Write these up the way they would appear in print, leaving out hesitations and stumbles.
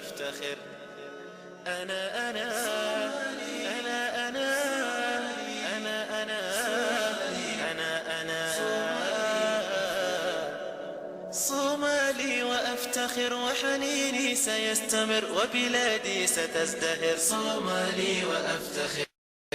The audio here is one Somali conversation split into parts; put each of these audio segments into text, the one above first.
وأفتخر. أنا أنا أنا أنا أنا أنا أنا أنا صومالي وأفتخر، وحنيني سيستمر، وبلادي ستزدهر. صومالي وأفتخر،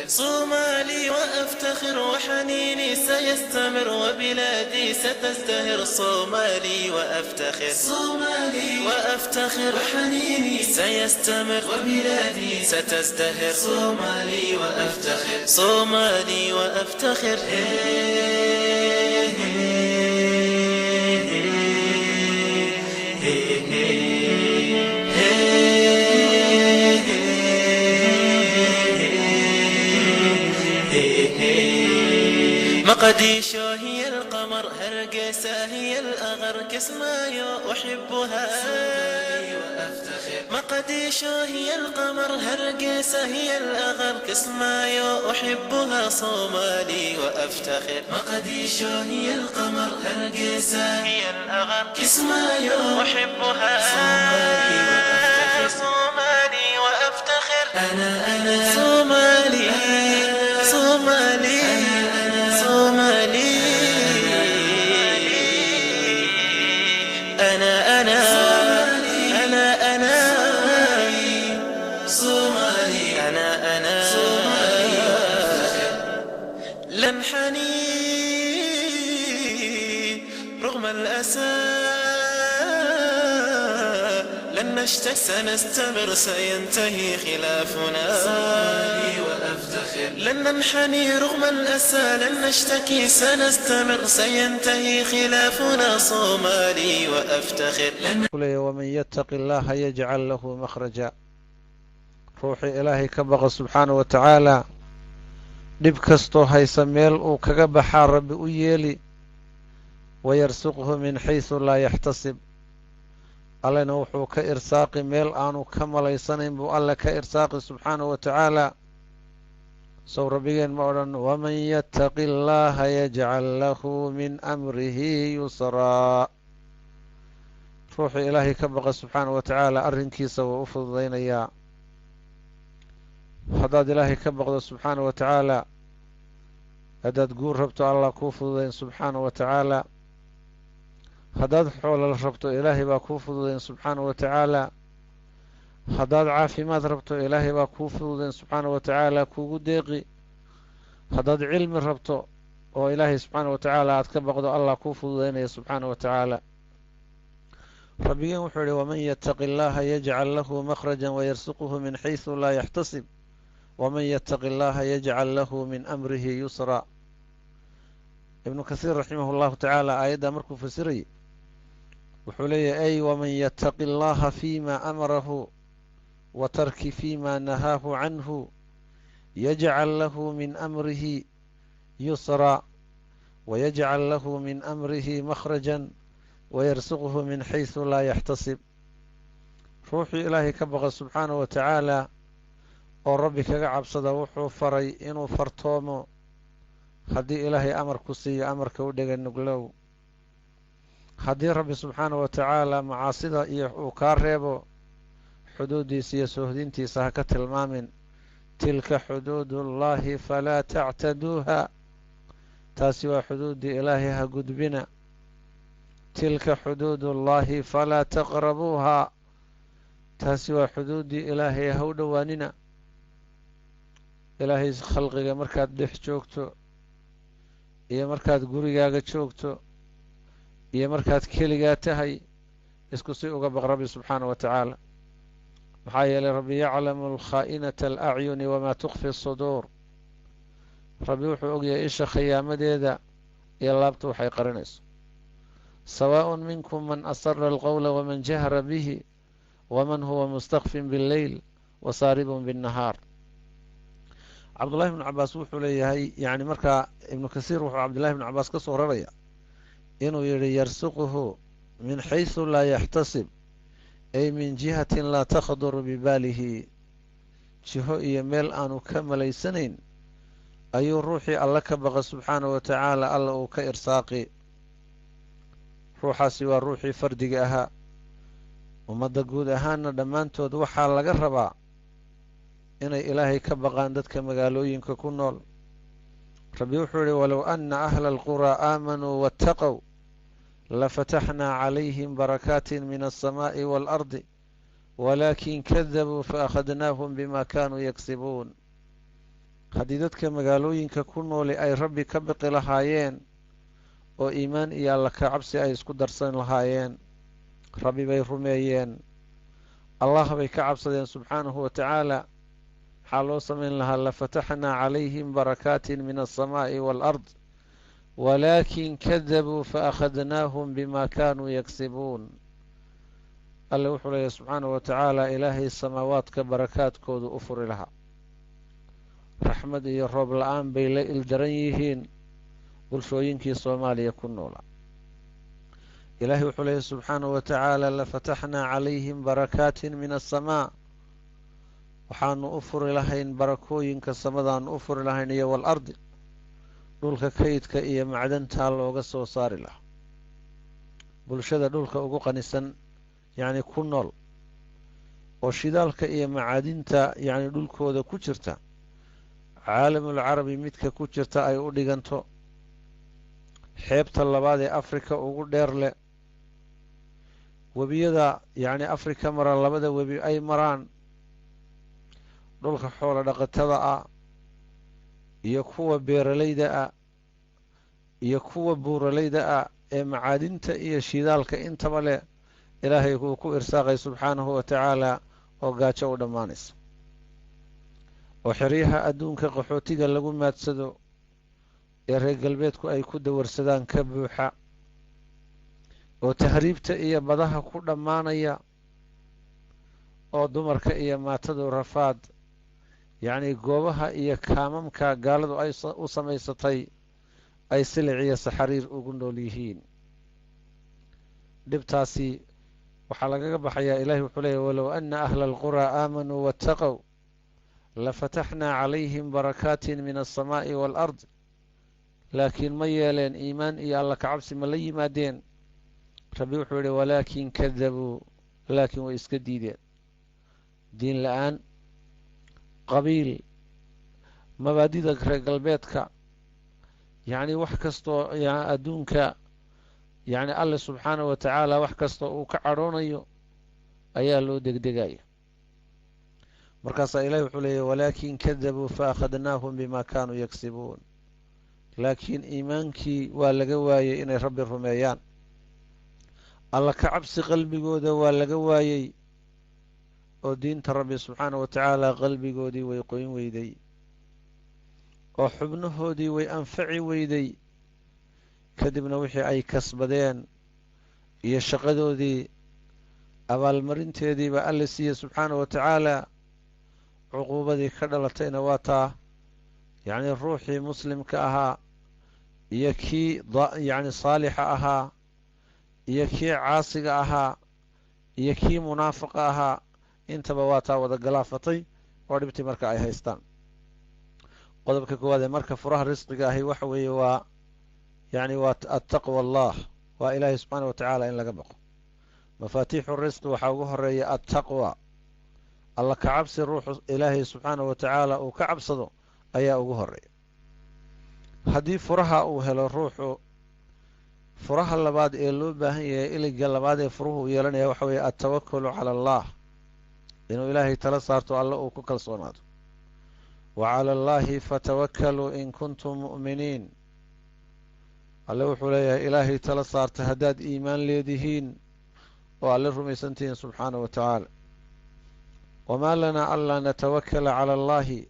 صومالي وأفتخر، وحنيني سيستمر، وبلادي ستزدهر. صومالي وأفتخر، صومالي وأفتخر، وحنيني سيستمر، وبلادي ستزدهر. صومالي وأفتخر، صومالي وأفتخر. مقديشو هي القمر، هرقسة هي الأغر، كسمايو أحبها. مقديشو هي القمر، هرقسة هي الأغر، كسمايو أحبها. صومالي وأفتخر. مقديشو هي القمر، هرقسة هي الأغر، كسمايو أحبها. صومالي وأفتخر، صومالي وأفتخر. أنا صومالي، صومالي صومالي. أنا أنا أنا أنا صومالي. أنا لنحني رغم الأسى، لن نشتكي سنستمر، سينتهي خلافنا. لن ننحني رغم الأسى، لن نشتكي سنستمر، سينتهي خلافنا. صومالي وأفتخر. ومن يتق الله يجعل له مخرجا. روحي إلهي كبغ سبحانه وتعالى dhib kastoo haysa meel uu kaga baxaa rabbi u yeeli. wayarsuqhu min xaysu laa yaxtasib. allena wuxuu ka irsaaqi meel aanu ka malaysanayn buu alle ka irsaaqi subxaanahu wa tacaala. sow rabbigeen ma odhan waman yattaqi llaaha yajcal lahu min amrihi yusraa. ruuxuu ilaahay ka baqa subxaanahu wa tacaala arrinkiisa wuu u fududaynayaa. haddaad ilaahay ka baqdo subxaanahu wa tacaala, haddaad guur rabto allah kuu fududayn subxaanahu wa tacaala. haddaad xoolal rabto ilaahay baa kuu fududayn subxaanahu wa tacaala. haddaad caafimaad rabto ilaahay baa kuu fududayn subxaanahu wa tacaala, kuugu deeqi. haddaad cilmi rabto oo ilaahay subxaanahu wa tacaala aad ka baqdo allah kuu fududaynaya subxaanahu wa tacaala. rabbigeen wuxuu ihi waman yattaqi llaaha yajcal lahu makhrajan wayarsuquhu min xaysu laa yaxtasib. waman yattaqi llaaha yajcal lahu min amrihi yusraa. ibnu kasiir raximah llahu tacaala aayaddaa markuu fasirayay wuxuu leeyahay ay waman yattaqi llaha fiima amarahu wa tarki fiima nahaahu canhu yajcal lahu min amrihi yusraa wayajcal lahu min amrihi makhrajan wayarsuquhu min xaysu laa yaxtasib. ruuxii ilaahay ka baqa subxaanahu wa tacaala oo rabbi kaga cabsada wuxuu faray inuu fartoomo. haddii ilaahay amar ku siiyo amarka u dhega nuglow. haddii rabbi subxaanahu wa tacaala macaasida iyo uu kaa reebo xuduuddiisa iyo soohdintiisa ha ka tilmaamin. tilka xuduudullaahi falaa tactaduuha. taasi waa xuduuddii ilaahay ha gudbina. tilka xuduudullaahi falaa taqrabuuhaa. taasi waa xuduuddii ilaahay ha u dhowaanina. ilaahay khalqiga markaad dhex joogto iyo markaad gurigaaga joogto iyo markaad keligaa tahay isku si uga baq rabbi subxaanahu wa tacaala. maxaa yeelay rabbi yaclamu alkhaa'inata alacyuni wamaa tukfi asuduur. rabbi wuxuu ogyahay isha khiyaamadeeda iyo laabta waxay qarinayso. sawaaءun minkum man asara alqowla waman jahra bihi waman huwa mustakfin biاlleyl wasaaribun biاnnahaar. cabdullahi bnu cabaas wuxuu leeyahay yani markaa ibnu kasiir wuxuu cabdullahi bnu cabaas ka soo raraya inuu yidhi yarsuquhu min xaysu laa yaxtasib ay min jihatin laa takhduru bibaalihi. jiho iyo meel aanu ka malaysanayn ayuu ruuxii alle ka baqa subxaanahu wa tacaala alla uu ka irsaaqi. ruuxaasi waa ruuxii fardiga ahaa ummadda guud ahaanna dhammaantood waxaa laga rabaa inay ilaahay ka baqaan dadka magaalooyinka ku nool. rabbi wuxuu yihi walow anna ahla alquraa aamanuu waataqow lafataxnaa calayhim barakaatin min alsamaa'i waalardi walaakin kadabuu faakhadnaahum bima kaanuu yagsibuun. haddii dadka magaalooyinka ku nooli ay rabbi ka baqi lahaayeen oo iimaan iyo alla ka cabsi ay isku darsan lahaayeen, rabbi bay rumeeyeen, allah bay ka cabsadeen subxaanahu wa tacaala, maxaa loo samayn lahaa lafataxnaa calayhim barakaatin min alsamaa'i waalard walaakin kadabuu faakhadnaahum bima kaanuu yagsibuun. alle wuxuu leeyahy subxaanahu wa tacaala ilaahay samaawaadka barakaadkoodu u furi lahaa, raxmad iyo roob la-aan bay la ildaran yihiin bulshooyinkii soomaaliya ku noolaa. ilaahay wuxuu leeyahy subxaanahu wa tacaala lafataxnaa calayhim barakaatin min asamaa, waxaanu u furi lahayn barakooyinka samadaanu u furi lahayn iyo waalardi, dhulka kaydka iyo macdantaa looga soo saari lahaa. bulshada dhulka ugu qanisan yacni ku nool oo shidaalka iyo macaadinta yacni dhulkooda ku jirta, caalamul carabi midka ku jirta ay u dhiganto xeebta labaad ee afrika ugu dheer leh, webiyada yacni afrika mara labada webi ay maraan, dhulka xoolo dhaqatada ah iyo kuwa beeralayda ah iyo kuwa buuralayda ah ee macaadinta iyo shidaalka intaba leh, ilaahay wuu ku irsaaqay subxaanahu wa tacaala oo gaajo u dhammaanaysa, oo xeryaha adduunka qaxootiga lagu maadsado ee reer galbeedku ay ku dawarsadaan ka buuxa, oo tahriibta iyo badaha ku dhammaanaya, oo dumarka iyo maatadu rafaad yacni goobaha iyo kaamamka gaaladu ay u samaysatay ay silic iyo saxariir ugu nool yihiin. dhibtaasi waxaa lagaga baxayaa ilaahay wuxuu leeyahy walow anna ahla alquraa aamanuu waataqow lafataxnaa calayhim barakaatin min alsamaa'i waalard, laakiin ma yeeleen iimaan iyo alla kacabsi ma la yimaadeen. rabbi wuxuu yihi walaakin kadabuu, laakiin way iska diideen, diin la-aan, qabiil, mabaadida reer galbeedka, yacni wax kastoo adduunka yacni alle subxaanahu wa tacaala wax kastoo uu ka cadhoonayo ayaa loo degdegaya. markaasaa ilahi wuxuu leeyahy walaakin kadabuu faakhadnaahum bima kaanuu yagsibuun, laakiin iimaankii waa laga waayey inay rabbi rumeeyaan, alla ka cabsi qalbigooda waa laga waayey oo diinta rabbi subxaanahu wa tacaala qalbigoodii way qoyn weyday oo xubnahoodii way anfaci weyday. kadibna wixii ay kasbadeen iyo shaqadoodii abaalmarinteediiba alle siiye subxaanahu wa tacaala, cuquubadii ka dhalatayna waa taa yacni ruuxii muslimka ahaa iyo kii yacni saalixa ahaa iyo kii caasiga ahaa iyo kii munaafiqa ahaa intaba waa taa wada galaafatay oo dhibtii marka ay haystaan. qodobka koowaad ee marka furaha risqiga ahi waxa weeye waa yacni waa attaqwa allah, waa ilaahay subxaana wa tacaala in laga baqo. mafaatiixu risqi waxaa ugu horeeya attaqwa, alla ka cabsi ruuxu ilaahay subxaana wa tacaala uu ka cabsado ayaa ugu horeeya. haddii furaha uu helo ruuxu, furaha labaad ee loo baahan yahay iliga labaad ee furuhu uu yeelanaya waxa weeye attawakulu cala allah, inuu ilaahay tala saarto alle uu ku kalsoonaado. wa cala allaahi fatawakkaluu in kuntum mu'miniin, alle wuxuu leeyahay ilaahay tala saarta haddaad iimaan leedihiin oo alle rumaysantihiin subxaanahu wa tacaala. wamaa lanaa anlaa natawakala cala allahi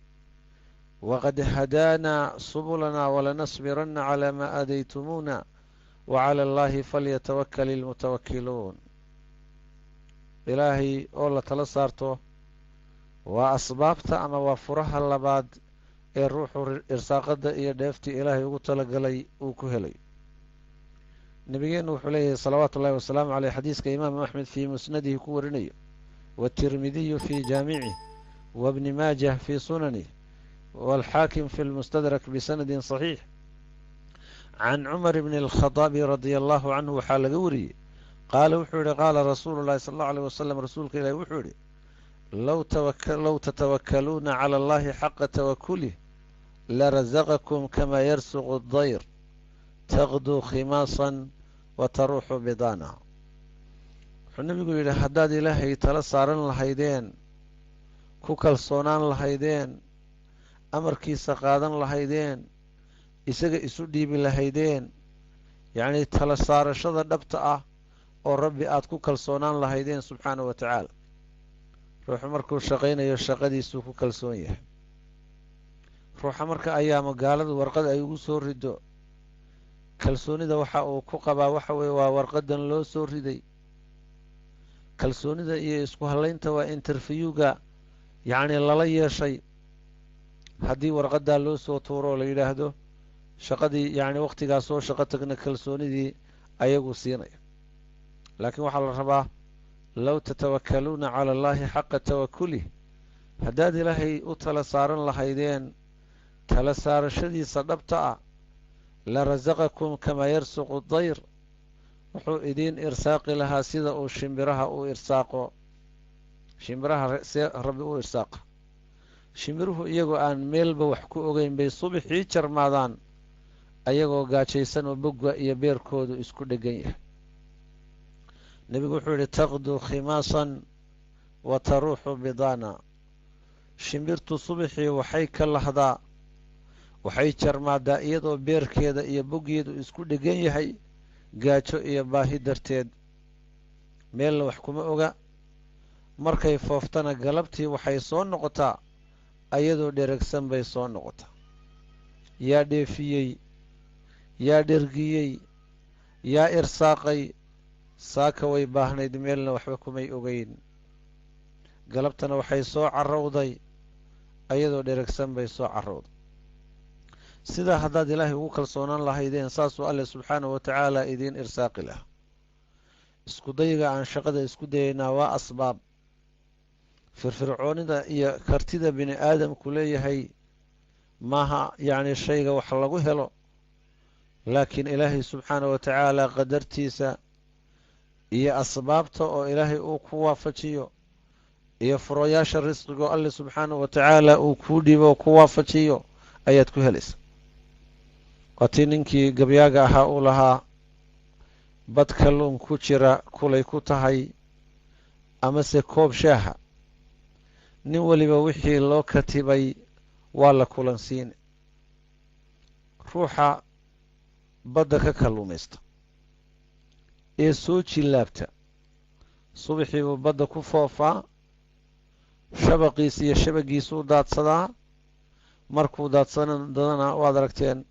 waqad hadaanaa subulanaa walanasbiranna calaa maa aadaytumuuna wacala allaahi falyatawakal ilmutawakkiluun. ilaahay oo la tala saarto waa asbaabta ama waa furaha labaad ee ruuxu irsaaqada iyo dheeftii ilaahay ugu talagalay uu ku helay. nabigeennu wuxuu leeyahay salawaatu ullahi wasalaamu caleyh, xadiiska imaamu axmed fii musnadihi ku warinayo, waatirmidiyu fii jaamicih, wabni maajah fii sunanih, waalxaakim fi lmustadrak bisanadin saxiix, can cumar bni alkhadaabi radia allahu canhu waxaa laga wariyey qaala wuxuu yihi qaala rasuulu llahi sala allahu aleyh wasalam rasuulka ilaahi wuxuu yihi low tatawakkaluuna cala allahi xaqa tawakulih larazaqakum kamaa yarsuqu اdayr taqduu khimaasan wa taruuxu bidaana wuxuu nebigu yidhi haddaad ilaahay tala saaran lahaydeen ku kalsoonaan lahaydeen amarkiisa qaadan lahaydeen isaga isu dhiibi lahaydeen yacnii tala saarashada dhabta ah oo rabbi aad ku kalsoonaan lahaydeen subxaanahu wa tacaala ruuxu markuu shaqaynayo shaqadiisuu ku kalsoon yahay ruuxa marka ayaama gaaladu warqad ay ugu soo rido kalsoonida waxa uu ku qabaa waxa weeye waa warqadan loo soo riday kalsoonida iyo isku hallaynta waa interfiyuga yacnii lala yeeshay haddii warqaddaa loo soo tuuro oo la yidhaahdo shaqadii yacni wakhtigaas soo shaqo tagna kalsoonidii ayagu siinaya laakiin waxaa la rabaa low tatawakkaluuna cala allahi xaqa tawakulih haddaad ilaahay u tala saaran lahaydeen tala saarashadiisa dhabta ah la rasaqakum kamaa yarsuqu dayr wuxuu idiin irsaaqi lahaa sida uu shimbiraha u irsaaqo shimbiraha see rabbi u irsaaqa shimbiruhu iyagoo aan meelba wax ku ogeyn bay subaxii jarmaadaan ayagoo gaajaysan oo bogga iyo beerkoodu isku dheggan yahay nebigu wuxuu yidhi taqduu khimaasan wa taruuxu bidaana shimbirtu subaxii waxay ka lahdaa waxay jarmaadaa iyadoo beerkeeda iyo boggeedu isku dheggan yahay gaajo iyo baahi darteed meelna wax kuma oga markay fooftana galabtii waxay soo noqotaa ayadoo dheragsan bay soo noqotaa yaa dheefiyey yaa dhergiyey yaa irsaaqay saaka way baahnayd meelna waxba kumay ogeyn galabtana waxay soo carrowday ayadoo dheragsan bay soo carrowday sidaa haddaad ilaahay ugu kalsoonaan lahaydeen saasuu alle subxaanahu wa tacaala idiin irsaaqi lahaa isku dayiga aan shaqada isku dayaynaa waa asbaab firfircoonida iyo kartida bini aadamku leeyahay maaha yacni shayga wax lagu helo laakiin ilaahay subxaanahu wa tacaala qadartiisa iyo asbaabta oo ilaahay uu ku waafajiyo iyo furayaasha risqigoo alle subxaanahu wa tacaala uu kuu dhibo oo ku waafajiyo ayaad ku helaysa waatii ninkii gabyaaga ahaa uu lahaa bad kalluun ku jira kulay ku tahay amase koob shaaha nin weliba wixii loo katibay waa la kulansiine ruuxa badda ka kalluumaysta ee soo jillaabta subaxii buu badda ku foofaa shabaqiis iyo shabagiisuu daadsadaa markuu daadsadana waad aragteen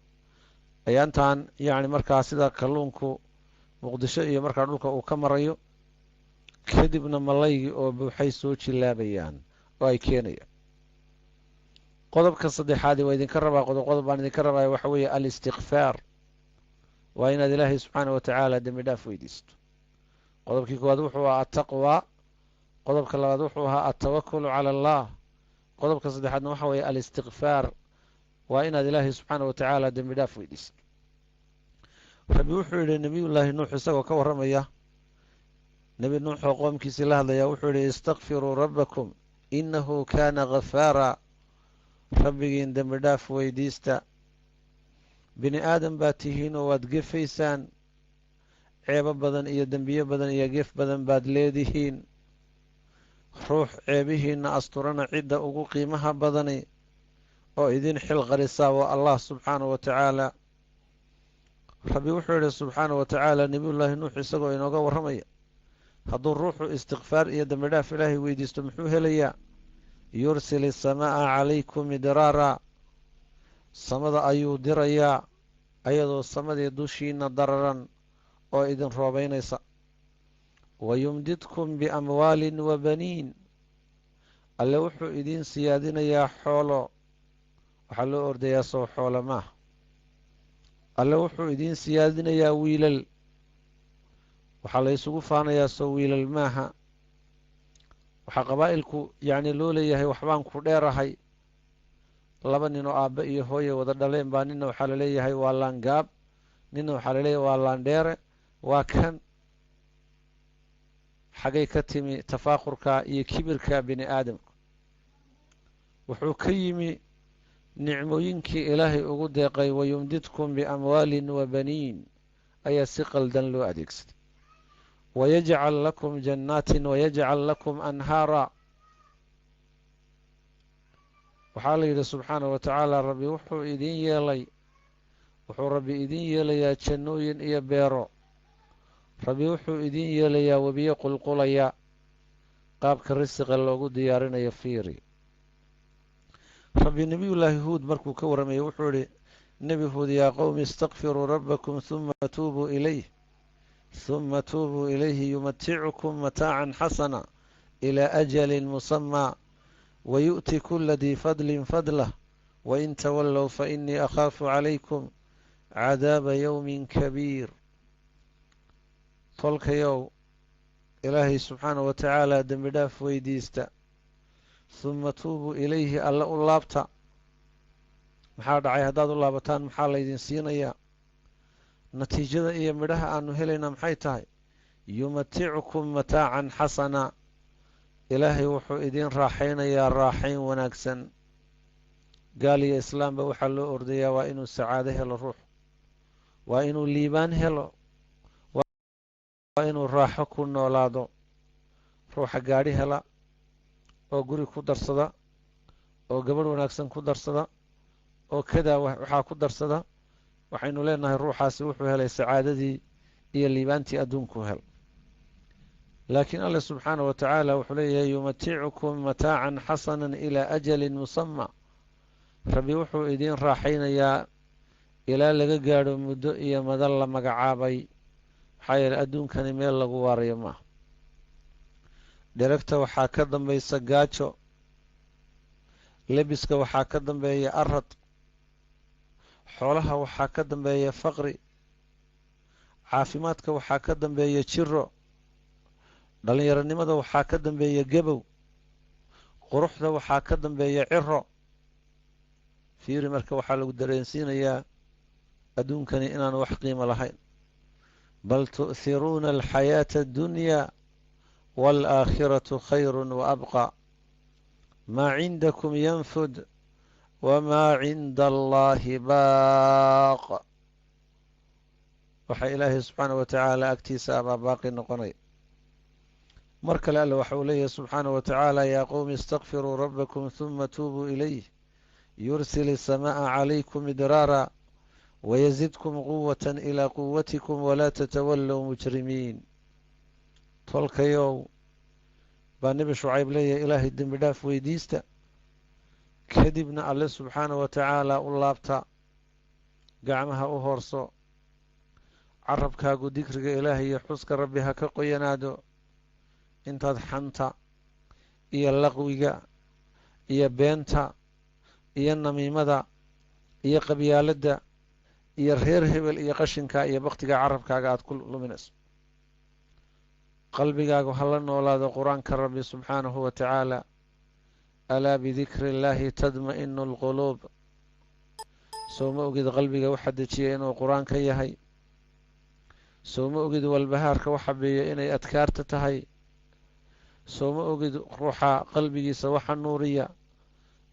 ayaantan yacni markaa sida kalluunku muqdisho iyo markaa dhulka uu ka marayo kadibna malaygii oo buuxay soo jillaabayaan oo ay keenayaan qodobka saddexaadii waa idinka rabaa qodob baan idinka rabaya waxa weeye alistikfaar waa inaad ilaahay subxaana wa tacaala dembi dhaaf weydiisto qodobkii koowaad wuxuu ahaa attaqwaa qodobka labaad wuxuu ahaa altawakulu cala allah qodobka saddexaadna waxa weeye alistikfaar waa inaad ilaahay subxaana wa tacaala dembi dhaaf weydiisto rabbi wuxuu yidhi nebiyullaahi nuux isagoo ka warramaya nebi nuux oo qoomkiisii la hadlayaa wuxuu yidhi istakfiruu rabbakum innahu kaana ghafaara rabbigiin dembi dhaaf weydiista bini aadan baad tihiin oo waad gefaysaan ceebo badan iyo dembiyo badan iyo gef badan baad leedihiin ruux ceebihiinna asturana cidda ugu qiimaha badani oo idin xil qarisaa waa allah subxaanahu wa tacaala rabbi wuxuu yidhi subxaanahu wa tacaala nebiyullaahi nuux isagoo inooga warramaya hadduu ruuxu istikfaar iyo dembi dhaaf ilaahay weydiisto muxuu helayaa yursil isamaa'a calaykum midraara samada ayuu dirayaa ayadoo samadii dushiina dararan oo idin roobaynaysa wayumdidkum biamwaalin wa baniin alle wuxuu idiin siyaadinayaa xoolo waxaa loo ordayaa soo xoolo maaha alle wuxuu idiin siyaadinayaa wiilal waxaa la ysugu faanayaa soo wiilal maaha waxaa qabaa'ilku yacni loo leeyahay waxbaan ku dheerahay laba nin oo aabbe iyo hooye wada dhaleen baa nina waxaa laleeyahay waa laangaab nina waxaa laleeyahay waa laandheere waa kan xagay ka timi tafaakurka iyo kibirka bini aadamka wuxuu ka yimi nicmooyinkii ilaahay ugu deeqay wayumdidkum biamwaalin wabaniin ayaa si qaldan loo adeegsaday wayajcal lakum jannaatin wayajcal lakum anhaara waxaa la yidhi subxaanahu wa tacaala rabbi wuxuu rabbi idin yeelayaa jannooyin iyo beero rabbi wuxuu idin yeelayaa webiyo qulqulaya qaabka risiqa loogu diyaarinayo fiiri rabbi nebiyullaahi huud markuu ka warramayay wuxuu idhi nebi huud yaa qowmi istakfiruu rabbakum huma tuubuu ilayhi yumaticukum mataacan xasana ilaa ajalin musamaa wayu'ti kula dii fadlin fadlah wain tawallow fainii akhaafu calaykum cadaaba yowmin kabiir tolkayow ilaahay subxaanahu wa tacaala dembi dhaaf weydiista huma tuubuu ilayhi alla u laabta maxaa dhacay haddaad u laabataan maxaa laydin siinayaa natiijada iyo midhaha aanu helayna maxay tahay yumaticukum mataacan xasana ilaahay wuxuu idin raaxaynayaa raaxayn wanaagsan gaal iyo islaamba waxaa loo ordayaa waa inuu sacaado helo ruux waa inuu liibaan helo waa inuu raaxo ku noolaado ruuxa gaadhi hela oo guri ku darsada oo gabadh wanaagsan ku darsada oo kadaa waxaa ku darsada waxaynu leenahay ruuxaasi wuxuu helay sacaadadii iyo liibaantii adduunku hel laakiin alle subxaanahu wa tacaala wuxuu leeyahay yumaticukum mataacan xasanan ilaa ajalin musama rabbi wuxuu idin raaxaynayaa ilaa laga gaadho muddo iyo madan la magacaabay maxaa yeeley adduunkani meel lagu waarayo maaha dheragta waxaa ka dambaysa gaajo lebiska waxaa ka dambeeya arad xoolaha waxaa ka dambeeya faqri caafimaadka waxaa ka dambeeya jiro dhallinyaronimada waxaa ka dambeeya gabow quruxda waxaa ka dambeeya ciro fiiri marka waxaa lagu dareensiinayaa adduunkani inaanu wax qiimo lahayn bal tu'hiruuna alxayaata addunyaa waalaakhiratu khayru waabqa maa cindakum yanfud wamaa cinda allahi baaq waxaa ilaahay subxaanahu wa tacaala agtiisa abaa baaqi noqonay mar kale alle waxa uu leeyahay subxaanahu wa tacaala yaa qowmi istakfiruu rabbakum huma tuubuu ilayh yursil الsamaaءa calaykum midraara wayazidkum quwatan ilaa quwatikum walaa tatawallow mujrimiin tolkayow baa nebi shucayb leeyahay ilaahay dembi dhaaf weydiista kadibna alle subxaanahu wa tacaala u laabta gacmaha u hoorso carabkaagu dikriga ilaahay iyo xuska rabbi ha ka qoyanaado intaad xanta iyo laqwiga iyo beenta iyo namiimada iyo qabyaaladda iyo reer hebel iyo qashinka iyo baktiga carabkaaga aad ku luminayso qalbigaagu ha la noolaado qur-aanka rabbi subxaanahu wa tacaala alaa bidikri illaahi tadma'inu alquluub soo ma ogid qalbiga waxa dejiya inuu qur-aanka yahay soo ma ogid walbahaarka waxa beeya inay adkaarta tahay soo ma ogid ruuxa qalbigiisa waxa nuuriya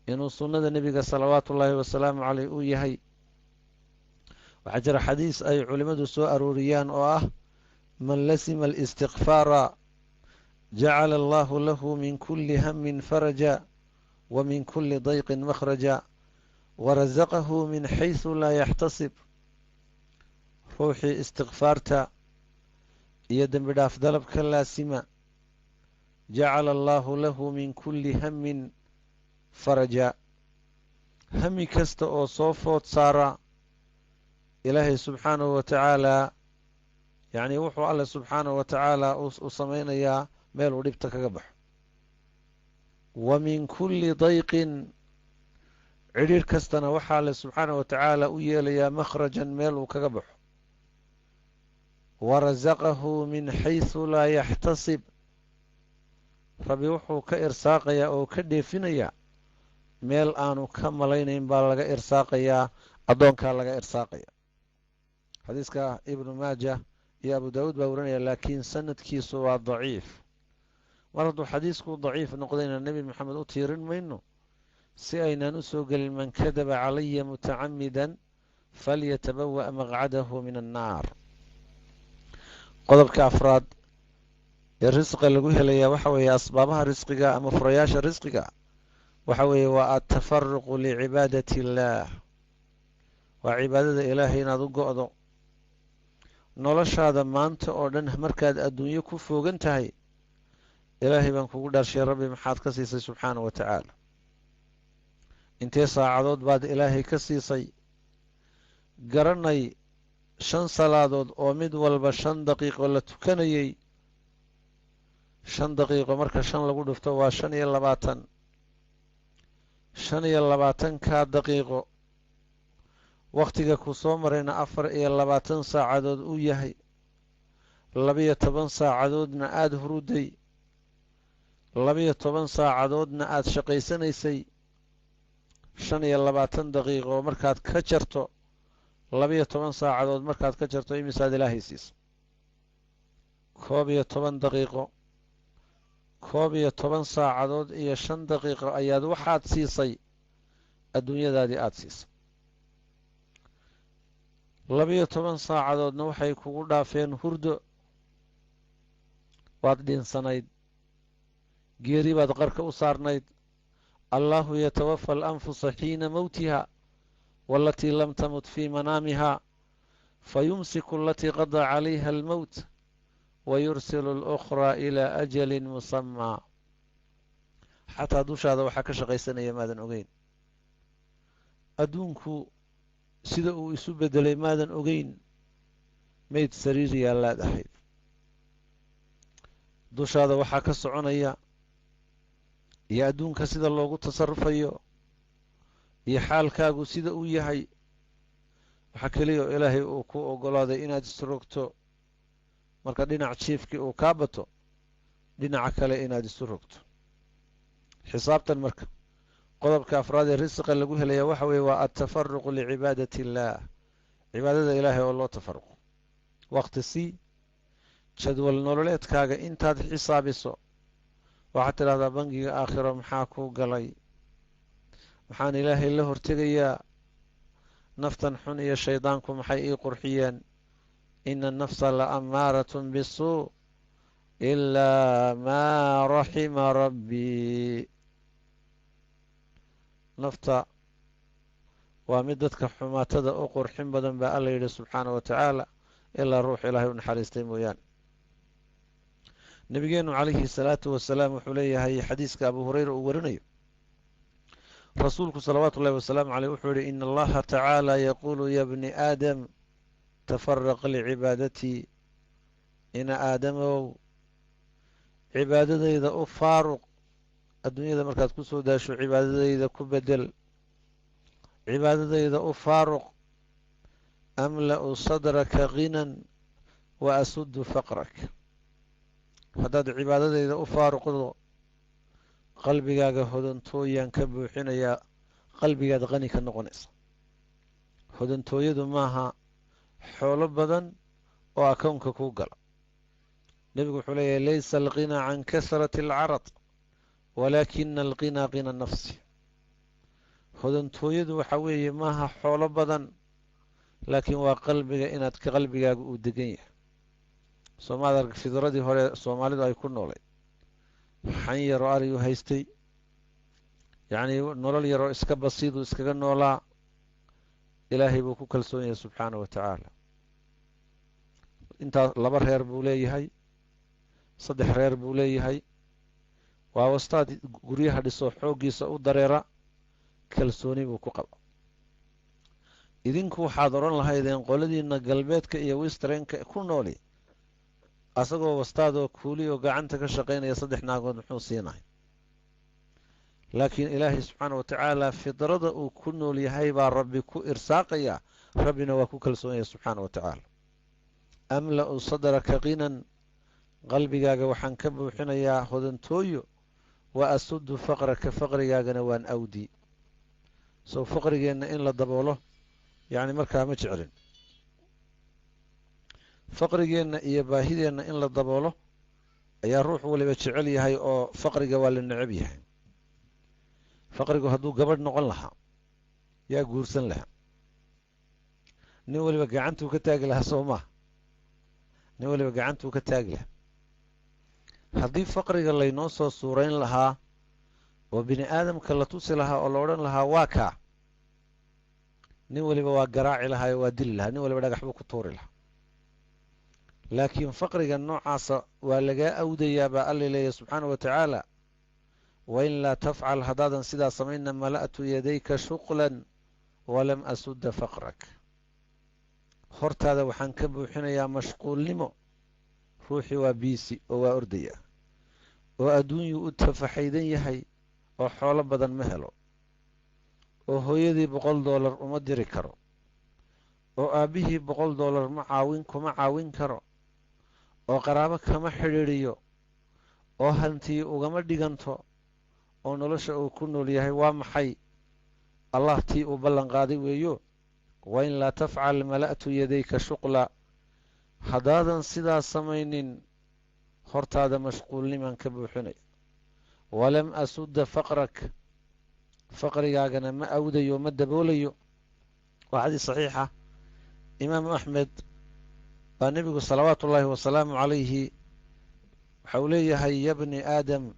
inuu sunnada nebiga salawaatu ullaahi wasalaamu caleyh uu yahay waxaa jira xadiis ay culimmadu soo arooriyaan oo ah man lasima alistikfaara jacala allahu lahu min kulli hamin faraja wa min kulli dayqin makhraja warasaqahu min xaysu laa yaxtasib ruuxii istikfaarta iyo dembi dhaaf dalabka laasima jacala allaahu lahu min kulli hamin faraja hami kasta oo soo food saara ilaahay subxaanahu wa tacaalaa yacnii wuxuu alle subxaanahu wa tacaala u samaynayaa meel uu dhibta kaga baxo wa min kulli dayqin cidhiir kastana waxaa alle subxaanahu wa tacaala u yeelayaa makhrajan meel uu kaga baxo warasaqahu min xaysu laa yaxtasib rabbi wuxuu ka irsaaqayaa oo ka dheefinayaa meel aanu ka malaynayn baa laga irsaaqayaa addoonkaa laga irsaaqaya xadiiska ibnu maaja iyo abu daawuud baa warinaya laakiin sanadkiisu waa daciif mar hadduu xadiisku daciif noqdayna nebi maxamed u tiirin mayno si aynaan u soo gelin man kadaba calaya mutacamidan falyatabawa' maqcadahu min annaar. qodobka afraad ee risqiga lagu helayaa waxa weeye asbaabaha risqiga ama furayaasha risqiga waxa weeye waa atafaruqu licibaadati illaah, waa cibaadada ilaahay inaad u go'do. noloshaada maanta oo dhan markaad adduunyo ku foogan tahay, ilaahay baan kugu dhaarshay rabbi maxaad ka siisay subxaana wa tacaala? intee saacadood baad ilaahay ka siisay? garanay 5 salaadood oo mid walba 5 daqiiqo la tukanayay. 5 daqiiqo marka 5 lagu dhufto waa 25. 25kaa daqiiqo wakhtiga ku soo marayna 24 saacadood uu yahay. 12 saacadoodna aad huruday, 12 saacadoodna aad shaqaysanaysay. 25 daqiiqo markaad ka jarto 12 saacadood markaad ka jarto imisaad ilaahay siisa? 11 daqiiqo, 11 saacadood iyo 5 daqiiqo ayaad waxaad siisay adduunyadaadii aad siisay. 12 saacadoodna waxay kugu dhaafeen hurdo, waad dhinsanayd, geeri baad qarka u saarnayd. allaahu yatawafa alanfusa xiina mowtiha waalatii lam tamut fii manaamiha fayumsiku alatii qadaa calayha almowt wayursilu alukhraa ilaa ajalin musamaa. xataa dushaada waxaa ka shaqaysanaya maadan ogeyn. adduunku sida uu isu beddelay maadan ogeyn. mayd sariir yaallaad ahayd. dushaada waxaa ka soconaya iyo adduunka sida loogu tasarufayo iyo xaalkaagu sida uu yahay. waxaa keliya oo ilaahay uu ku oggolaaday inaad isrogto marka dhinac jiifkii uu kaa bato, dhinaca kale inaad isu rogto. xisaabtan marka qodobka afraad ee risqa lagu helaya waxa weeye waa atafaruqu licibaadati illaah, cibaadada ilaahay oo loo tafaruqo. waqti sii jadwal nololeedkaaga intaad xisaabiso waxaad tidhahdaa bangiga aakhiro maxaa kuu galay? maxaan ilaahay la hortegayaa? naftan xun iyo shaydaanku maxay ii qurxiyeen? ina annafsa la ammaaratun bisuu ilaa maa raxima rabbii. nafta waa mid dadka xumaatada u qurxin badan baa alla yidhi subxaana wa tacaala, ilaa ruux ilaahay u naxariistay mooyaane. nabigeennu calayhi salaatu wasalaam wuxuu leeyahay xadiiska abu hureyra uu warinayo, rasuulku salawaatu ullahi wasalaamu caleyh wuxuu yidhi ina allaha tacaala yaquulu ya bni aadam tafaraq licibaadatii. ina aadamow cibaadadayda u faaruq. adduunyada markaad ku soo daasho cibaadadayda ku bedel. cibaadadayda u faaruq. amla'u sadraka ghinan wa asuddu faqrak. haddaad cibaadadayda u faaruqdo qalbigaaga hodantooyaan ka buuxinayaa, qalbigaad qani ka noqonaysa. hodantooyadu maaha xoolo badan oo akownka kuu gala. nebigu wuxuu leeyahay laysa alqinaa can kasrati alcarad walaakina alqinaa qina nafsi. hodantooyadu waxa weeye maaha xoolo badan, laakiin waa qalbiga inaad qalbigaaga uu degan yahay. soomaad arg fidradii hore soomaalidu ay ku noolay xan yaroo arigu haystay, yacnii nolol yaroo iska basiidu iskaga noolaa. ilaahay buu ku kalsoon yahay subxaana wa tacaala. intaas 2 reer buu leeyahay, 3 reer buu leeyahay. waa wastaad guryaha dhiso xooggiisa u dareera, kalsooni buu ku qaba. idinku waxaad odhan lahaydeen qoladiinna galbeedka iyo westrenka ku nooli, asagoo wastaadoo kuuli oo gacanta ka shaqaynaya 3 naagood muxuu siinahay? laakiin ilaahay subxaana wa tacaala fidrada uu ku nool yahay baa rabbi ku irsaaqaya. rabbina waa ku kalsoon yahay subxaana wa tacaala. amla'u sadraka qinan, qalbigaaga waxaan ka buuxinayaa hodantooyo. wa asuddu faqraka, faqrigaagana waan awdi. sow faqrigeenna in la daboolo yacni markaa ma jeclin. faqrigeenna iyo baahideenna in la daboolo ayaa ruux waliba jecel yahay oo faqriga waa la necab yahay. faqrigu hadduu gabadh noqon lahaa yaa guursan lahaa? nin waliba gacantuu ka taagi lahaa soo maha. nin waliba gacantuu ka taagi lahaa. haddii faqriga laynoo soo suurayn lahaa oo bini aadamka la tusi lahaa oo la odhan lahaa waa kaa, nin waliba waa garaaci lahaa oo waa dili lahaa, nin waliba dhagax buu ku tuuri lahaa. laakiin faqriga noocaasa waa lagaa awdayaa baa alla leeyahy subxaana wa tacaala, wain laa tafcal haddaadan sidaa samayna mala'tu yadayka shuqlan walam asudda faqrak. hortaada waxaan ka buuxinayaa mashquulnimo. ruuxii waa biisi oo waa ordaya oo adduunyuu u tafaxaydan yahay oo xoolo badan ma helo oo hooyadii $100 uma diri karo oo aabbihii $100 kuma caawin karo oo qaraabo kama xidhiidhiyo oo hantii ugama dhiganto oo nolosha uu ku nool yahay waa maxay? allah tii uu ballan qaaday weeyo, wain laa tafcal mala'tu yadayka shuqla. haddaadan sidaas samaynin hortaada mashquulnimaan ka buuxinay. walam asudda faqrak, faqrigaagana ma awdayo ma daboolayo. waa xadiis saxiixa. imaamu axmed baa nebigu salawaatu ullaahi wasalaamu calayhi waxa uu leeyahay, ya bni aadam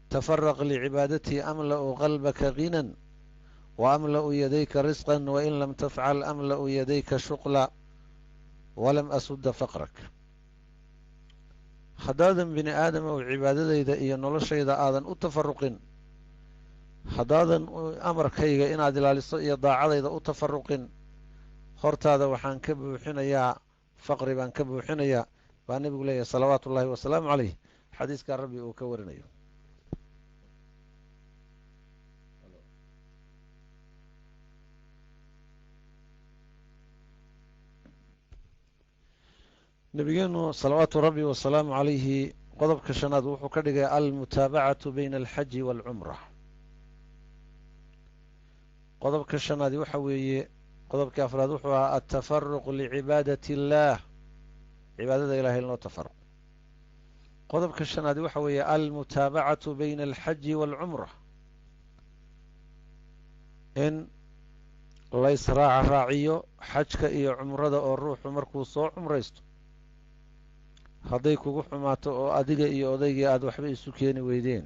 tafaraq licibaadatii amla'u qalbaka ginan wa amla'u yadayka risqan wain lam tafcal amla'u yadayka shuqla walam asudda faqrak. haddaadan bini aadamow cibaadadayda iyo noloshayda aadan u tafaruqin, haddaadan amarkayga inaad ilaaliso iyo daacadayda u tafaruqin, hortaada waxaan ka buuxinayaa faqri baan ka buuxinayaa baa nebigu leeyahay salawaatu ullaahi wasalaamu calayh. xadiiskaa rabbi uu ka warinayo. nebigeenu salawaatu rabbi wasalaamu calayhi qodobka shanaad wuxuu ka dhigay almutaabacatu bayna alxaji waalcumra. qodobka shanaadi waxa weeye, qodobkii afraad wuxuu ahaa altafaruq licibaadati illaah, cibaadada ilahay loo tafaruq. qodobka shanaadi waxa weeye almutaabacatu bayna alxaji waalcumra, in laysraaca raaciyo xajka iyo cumrada oo ruuxu markuu soo cumraysto hadday kugu xumaato oo adiga iyo odaygii aada waxba isu keeni weydeen,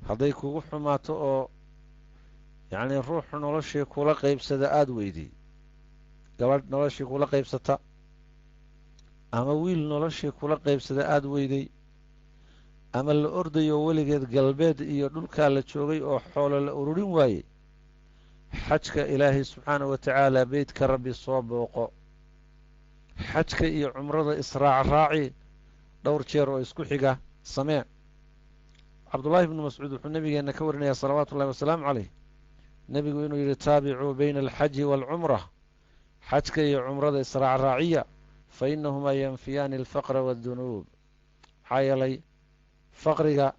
hadday kugu xumaato oo yacnii ruuxu noloshii kula qaybsada aada weyday, gabadh noloshii kula qaybsata ama wiil noloshii kula qaybsada aada weyday, ama la ordayo weligeed galbeed iyo dhulkaa la joogay oo xoolo la ururin waayey, xajka ilaahay subxaana wa tacaala beydka rabbi soo booqo. xajka iyo cumrada israac raaci dhowr jeer oo isku xiga samee. cabdullaahi bnu mascuud wuxuu nebigeenna ka warinayaa salawaatu ullahi wasalaamu calayh, nebigu inuu yidhi taabicuu bayna alxaji waalcumra, xajka iyo cumrada israac raaciya fa innahumaa yanfiyaani alfaqra waaddunuub. maxaa yeelay faqriga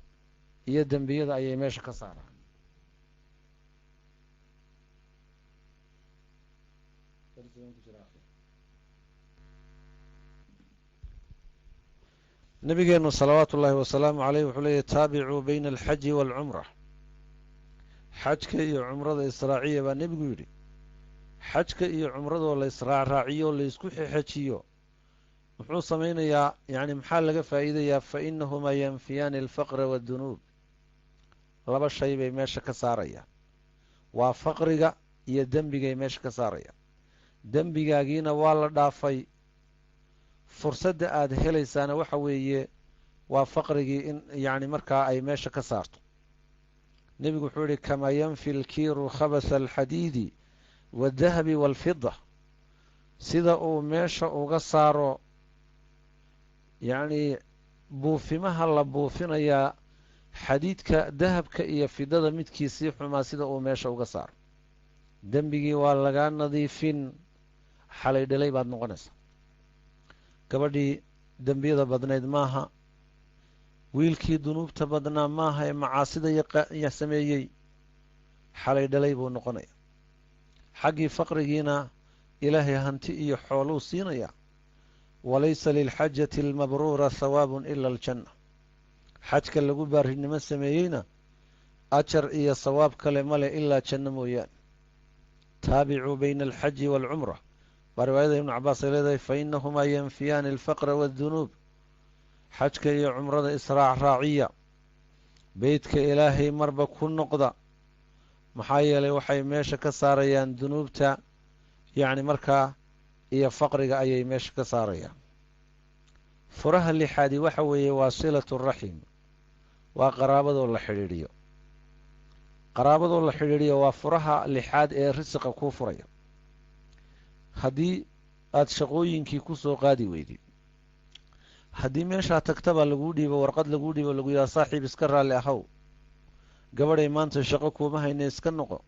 iyo dembiyada ayay meesha ka saaraan. nebigeenu salawaatu ullaahi wasalaamu calayh wuxuu leeyahy taabicuu bayna alxaji waalcumra, xajka iyo cumrada israaciya baa nebigu yidhi. xajka iyo cumradoo la israac raaciyo laysku xejiyo muxuu samaynayaa? yacni maxaa laga faa'iidayaa? fa innahumaa yanfiyaani alfaqra waaddunuub. laba shay bay meesha ka saarayaan, waa faqriga iyo dembigay meesha ka saarayaan. dembigaagiina waa la dhaafay, fursadda aad helaysaana waxa weeye waa faqrigii in yacni markaa ay meesha ka saarto. nebigu wuxuu yihi kamaa yanfi lkiiru khabasa alxadiidi waadahabi waalfida, sida uu meesha uga saaro yacnii buufimaha la buufinayaa xadiidka dahabka iyo fidada midkiisii xumaa sida uu meesha uga saaro. dembigii waa lagaa nadiifin, xalay dhalay baad noqonaysaa. gabadhii dembiyada badnayd maaha, wiilkii dunuubta badnaa maaha ee macaasida sameeyey, xalay dhalay buu noqonaya. xaggii faqrigiina ilaahay hanti iyo xooluu siinayaa, walaysa lilxajati almabruura hawaabun ila aljanna xajka lagu baarinimo sameeyeyna ajar iyo sawaab kale male ilaa janno mooyaane taabicuu bayna alxaji waalcumra baa riwaayada ibnu cabaas ay leedahay fa inahumaa yanfiyaani alfaqra waaddunuub xajka iyo cumrada israac raaciya beydka ilaahay marba ku noqda maxaa yeelay waxay meesha ka saarayaan dunuubta yacni markaa iyo faqriga ayay meesha ka saarayaan furaha lixaadi waxa weeye waa silatu raxim waa qaraabadoo la xidhiidhiyo qaraabadoo la xidhiidhiyo waa furaha lixaad ee risiqa kuu furaya haddii aada shaqooyinkii ku soo qaadi weydid haddii meeshaa tagtaba laguu dhiibo warqad laguu dhiibo lagu yidhaha saaxiib iska raalli ahow gabadhay maanta shaqo kuuma hayne iska noqo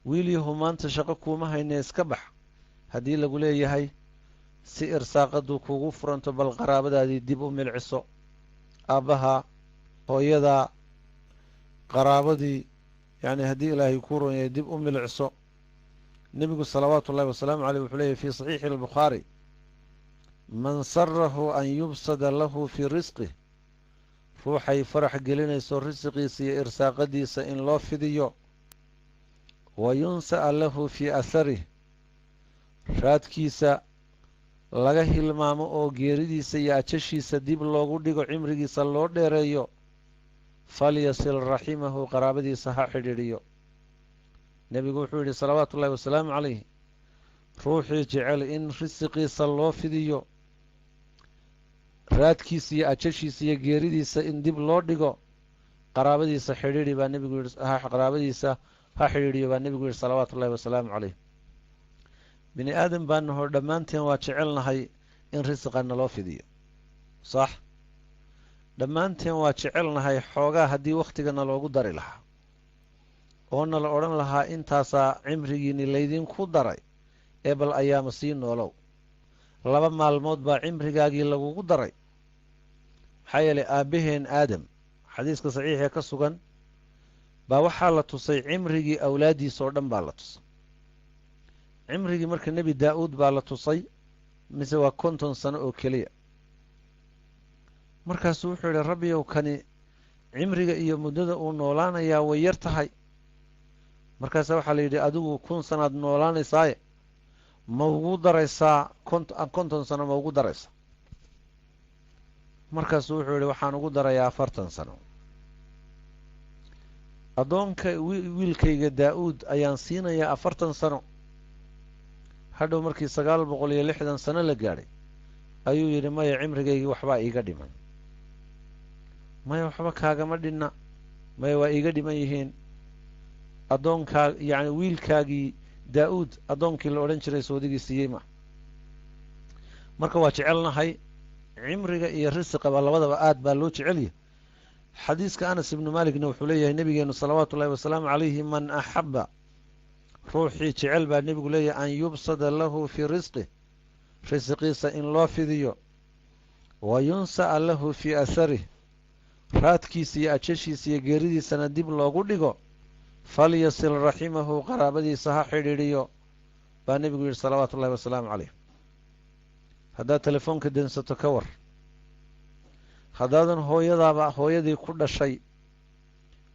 wiilyahu maanta shaqo kuuma hayne iska bax haddii lagu leeyahay si irsaaqaduu kuugu furanto bal qaraabadaadii dib u milciso aabbaha hooyadaa qaraabadii yacni haddii ilaahay kuu ron yahay dib u milciso nebigu salawaatu ullahi wasalaamu caleyh wuxuu leeyahy fii saxiixi albukhaari man sarahu an yubsada lahu fii risqih ruuxay farax gelinayso risiqiisa iyo irsaaqadiisa in loo fidiyo wa yunsa'a lahu fii aharih raadkiisa laga hilmaamo oo geeridiisa iyo ajashiisa dib loogu dhigo cimrigiisa loo dheereeyo falyasil raximahu qaraabadiisa ha xidhiidhiyo nebigu wuxuu yidhi salawaatu ullahi wasalaamu calayh ruuxii jecel in risiqiisa loo fidiyo raadkiisa iyo ajashiisa iyo geeridiisa in dib loo dhigo qaraabadiisa xidhiidhi baa nebigu yidhi qaraabadiisa ha xidhiidhiyo baa nebigu yidhi salawaatu ullahi wasalaamu calayh bini aadan baa nahoo dhammaanteen waa jecelnahay in risiqana loo fidiyo sax dhammaanteen waa jecelnahay xoogaa haddii wakhtigana loogu dari lahaa oona la odhan lahaa intaasaa cimrigiini laydinku daray ee bal ayaama sii noolow 2 maalmood baa cimrigaagii lagugu daray maxaa yeelay aabbaheen aadam xadiiska saxiixee ka sugan baa waxaa la tusay cimrigii awlaaddiisa oo dhan baa la tusay cimrigii marka nebi daa-uud baa la tusay mise waa 50 sano oo keliya markaasuu wuxuu yidhi rabbiyow kani cimriga iyo muddada uu noolaanayaa way yar tahay markaasa waxaa la yidhi adigu 1,000 sanaad noolaanaysaaye ma ugu daraysaa 50 sano ma ugu daraysaa markaasuu wuxuu yidhi waxaan ugu darayaa 40 sano addoonka wiilkayga daa-uud ayaan siinayaa 40 sano hadhow markii 960 sano la gaadhay ayuu yidhi maya cimrigaygii waxbaa iiga dhiman maya waxba kaagama dhinna maya waa iiga dhiman yihiin addoonkaa yacni wiilkaagii daa-uud addoonkii la odhan jiray soodigii siiyey ma marka waa jecelnahay cimriga iyo risiqaba labadaba aad baa loo jecelyahy xadiiska anas ibnu maaligna wuxuu leeyahay nebigeenu salawaatu ullahi wasalaamu calayhi man axabba ruuxii jecel baa nebigu leeyahay an yubsada lahu fii risqih risiqiisa in loo fidiyo wa yunsa'a lahu fii aharih raadkiisa iyo ajashiisa iyo geeridiisana dib loogu dhigo falyasil raximahu qaraabadiisa ha xidhiidhiyo baa nebigu yidhi salawaatu ullahi wasalaamu calayh haddaad telefoonka densato ka war haddaadan hooyadii ku dhashay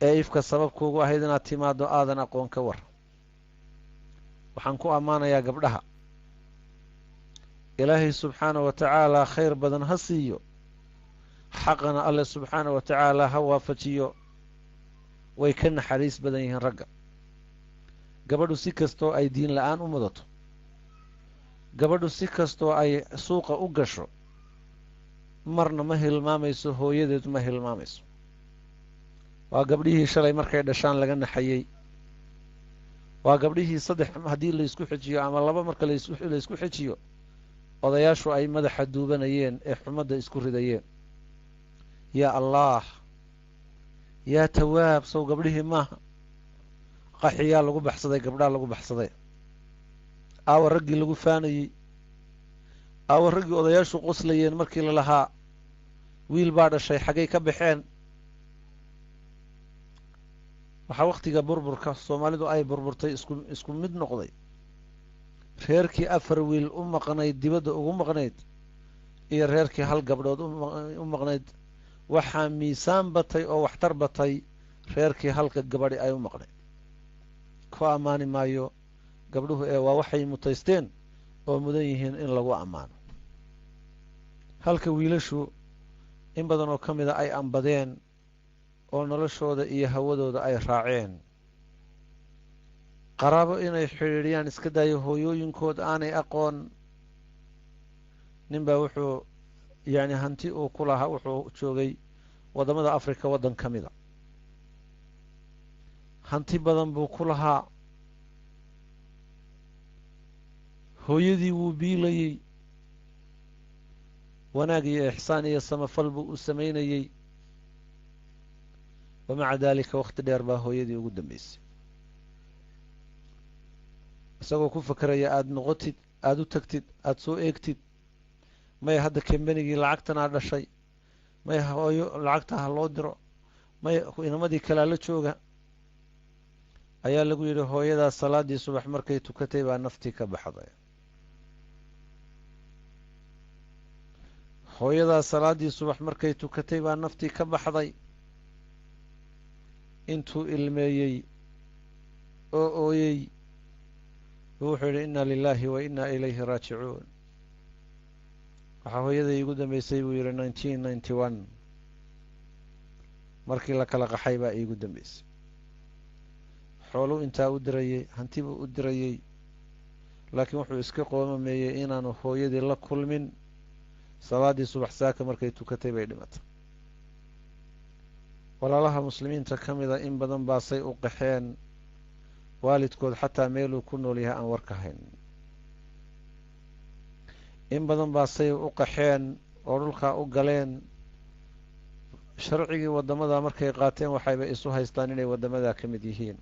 ee ifka sababkuugu ahayd inaad timaaddo aadan aqoon ka war waxaan ku ammaanayaa gabdhaha ilaahay subxaanahu wa tacaalaa khayr badan ha siiyo xaqana alle subxaanahu wa tacaalaa ha waafajiyo way ka naxariis badan yihiin ragga gabadhu si kastoo ay diin la-aan u mudato gabadhu si kastoo ay suuqa u gasho marna ma hilmaamayso hooyadeed ma hilmaamayso waa gabdhihii shalay markay dhashaan laga naxayey waa gabdhihii 3 haddii laysku xejiyo ama 2 marka laysku xejiyo odayaashu ay madaxa duubanayeen ee xumadda isku ridayeen yaa allaah yaa tawaab sow gabdhihii maaha qaxiyaa lagu baxsaday gabdhaa lagu baxsaday aawa raggii lagu faanayey aawa raggii odayaashu qoslayeen markii la lahaa wiil baa dhashay xaggay ka baxeen waxaa wakhtiga burburka soomaalidu ay burburtay isku mid noqday reerkii 4 wiil u maqnayd dibadda ugu maqnayd iyo reerkii hal gabdhood u maqnayd waxaa miisaan batay oo waxtar batay reerkii halka gabadhi ay u maqnayd. ku ammaani maayo gabdhuhu ee waa waxay mutaysteen oo mudan yihiin in lagu ammaano. halka wiilashu in badan oo ka mida ay ambadeen oo noloshooda iyo hawadooda ay raaceen. qaraabo inay xidhiidhiyaan iska daayo hooyooyinkood aanay aqoon. nin baa wuxuu yacni hanti uu ku lahaa, wuxuu joogay waddamada afrika waddan ka mida. hanti badan buu ku lahaa. hooyadii wuu biilayey. wanaag iyo ixsaan iyo samafal buu u samaynayey. wamaca daalika wakhti dheer baa hooyadii ugu dambaysay. isagoo ku fakeraya aada noqotid, aada u tagtid, aada soo eegtid, maya hadda kambanigii lacagtanaa dhashay, maya hooyo lacagta ha loo diro, maya inamadii kalaa la jooga, ayaa lagu yidhi hooyadaas salaaddii subax markay tukatay baa naftii ka baxday. hooyadaas salaaddii subax markay tukatay baa naftii ka baxday. intuu ilmeeyey oo ooyey wuxuu yidhi inna lilaahi wa inna ilayhi raajicuun. waxaa hooyaday iigu dambaysay buu yidhi 1991 markii la kala qaxay baa iigu dambaysay. xooluu intaa u dirayey, hanti buu u dirayey, laakiin wuxuu iska qoomameeyey inaanu hooyadii la kulmin. salaaddii subax saaka markay tukatay bay dhimatay. walaalaha muslimiinta ka mida in badan baasay u qaxeen waalidkood xataa meeluu ku nool yahay aan warka hayn. in badan baasay u qaxeen oo dhulkaa u galeen. sharcigii waddamada markay qaateen waxayba isu haystaan inay waddamadaa ka mid yihiin.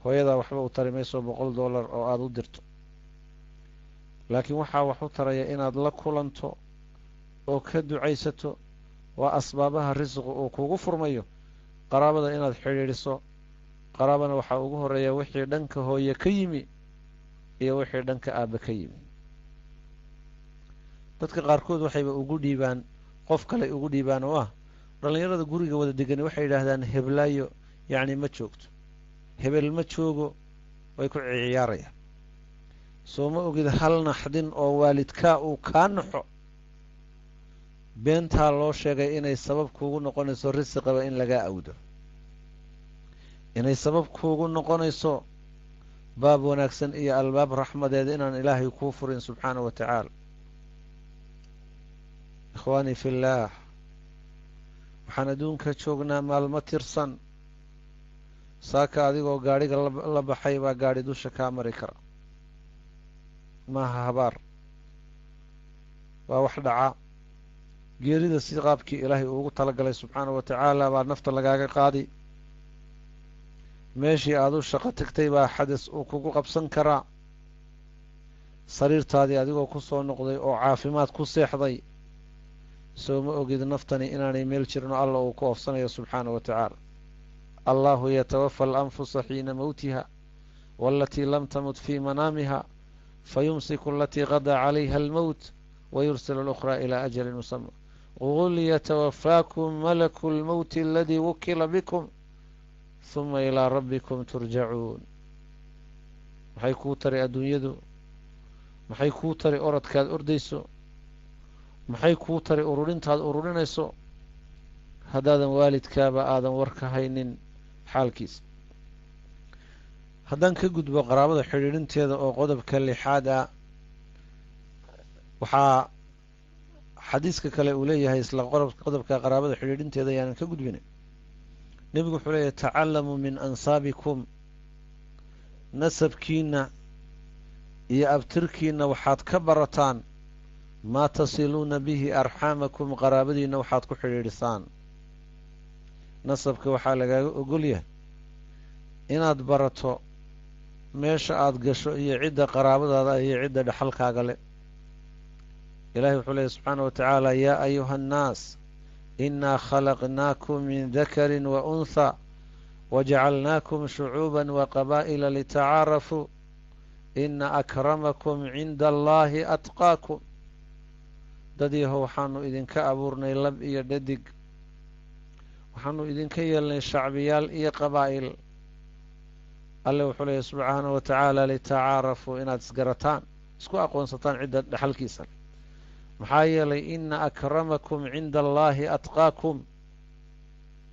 hooyadaa waxba u tari mayso $100 oo aada u dirto, laakiin waxaa wax u taraya inaad la kulanto oo ka ducaysato. waa asbaabaha risqu uu kugu furmayo. qaraabada inaad xidhiidhiso. qaraabana waxaa ugu horreeya wixii dhanka hooye ka yimi iyo wixii dhanka aabbe ka yimi. dadka qaarkood waxayba ugu dhiibaan, qof kale ugu dhiibaan oo ah dhallinyarada guriga wada degani waxay yidhaahdaan heblaayo yacni ma joogto, hebel ma joogo, way ku ciyaarayaan. soo ma ogid hal naxdin oo waalidkaa uu kaa naxo beentaa loo sheegay inay sabab kuugu noqonayso risiqaba in lagaa awdo, inay sabab kuugu noqonayso baab wanaagsan iyo albaab raxmadeed inaan ilaahay kuu furin subxaanahu wa tacaala. ikhwaanii fillaah, waxaan adduunka joognaa maalmo tirsan. saaka adigoo gaadhiga la baxay baa gaadhi dusha kaa mari kara. maaha habaar, waa wax dhaca. geerida si qaabkii ilaahay uugu talagalay subxaanahu wa tacaala baa nafta lagaaga qaadi. meeshii aad u shaqo tagtay baa xadas uu kugu qabsan karaa. sariirtaadii adigoo ku soo noqday oo caafimaad ku seexday, soo ma ogid naftani inaanay meel jirno alla uu ku oofsanayo subxaanahu wa tacaala. allahu yatawafa alanfusa xiina mowtiha waalatii lam tamut fii manaamiha fayumsiku alatii qadaa calayha almowt wayursilu alukhraa ilaa ajalin musama qul yatawafaakum malaku lmowti aladii wukila bikum huma ilaa rabbikum turjacuun. maxay kuu tari adduunyadu? maxay kuu tari orodkaad ordayso? maxay kuu tari ururintaad ururinayso haddaadan waalidkaaba aadan warka haynin xaalkiisa? haddaan ka gudbo qaraabada xidhiidhinteeda oo qodobka 6 ah, waxaa xadiiska kale uu leeyahay isla qodobka qaraabada xidhiidhinteeda yaanan ka gudbinay. nebigu wuxuu leeyahay tacalamuu min ansaabikum, nasabkiinna iyo abtirkiinna waxaad ka barataan maa tasiluuna bihi arxaamakum, qaraabadiinna waxaad ku xidhiidhisaan. nasabka waxaa lagaaga ogol yahay inaad barato meesha aad gasho iyo cidda qaraabadaada iyo cidda dhexalkaaga le. ilahi wuxuu leeyahy subxaanahu wa tacaala yaa ayuha annaas inaa khalaqnaakum min dakarin wa unthaa wajacalnaakum shucuuban wa qabaa'ila litacaarafuu ina akramakum cinda allahi atqaakum. dad yahow waxaanu idinka abuurnay lab iyo dhadig waxaanu idinka yeelnay shacbiyaal iyo qabaa'il alle wuxuu leeyahy subxaanahu wa tacaala litacaarafuu inaad isgarataan isku aqoonsataan cidda dhexalkiisa maxaa yeelay ina akramakum cinda allaahi atqaakum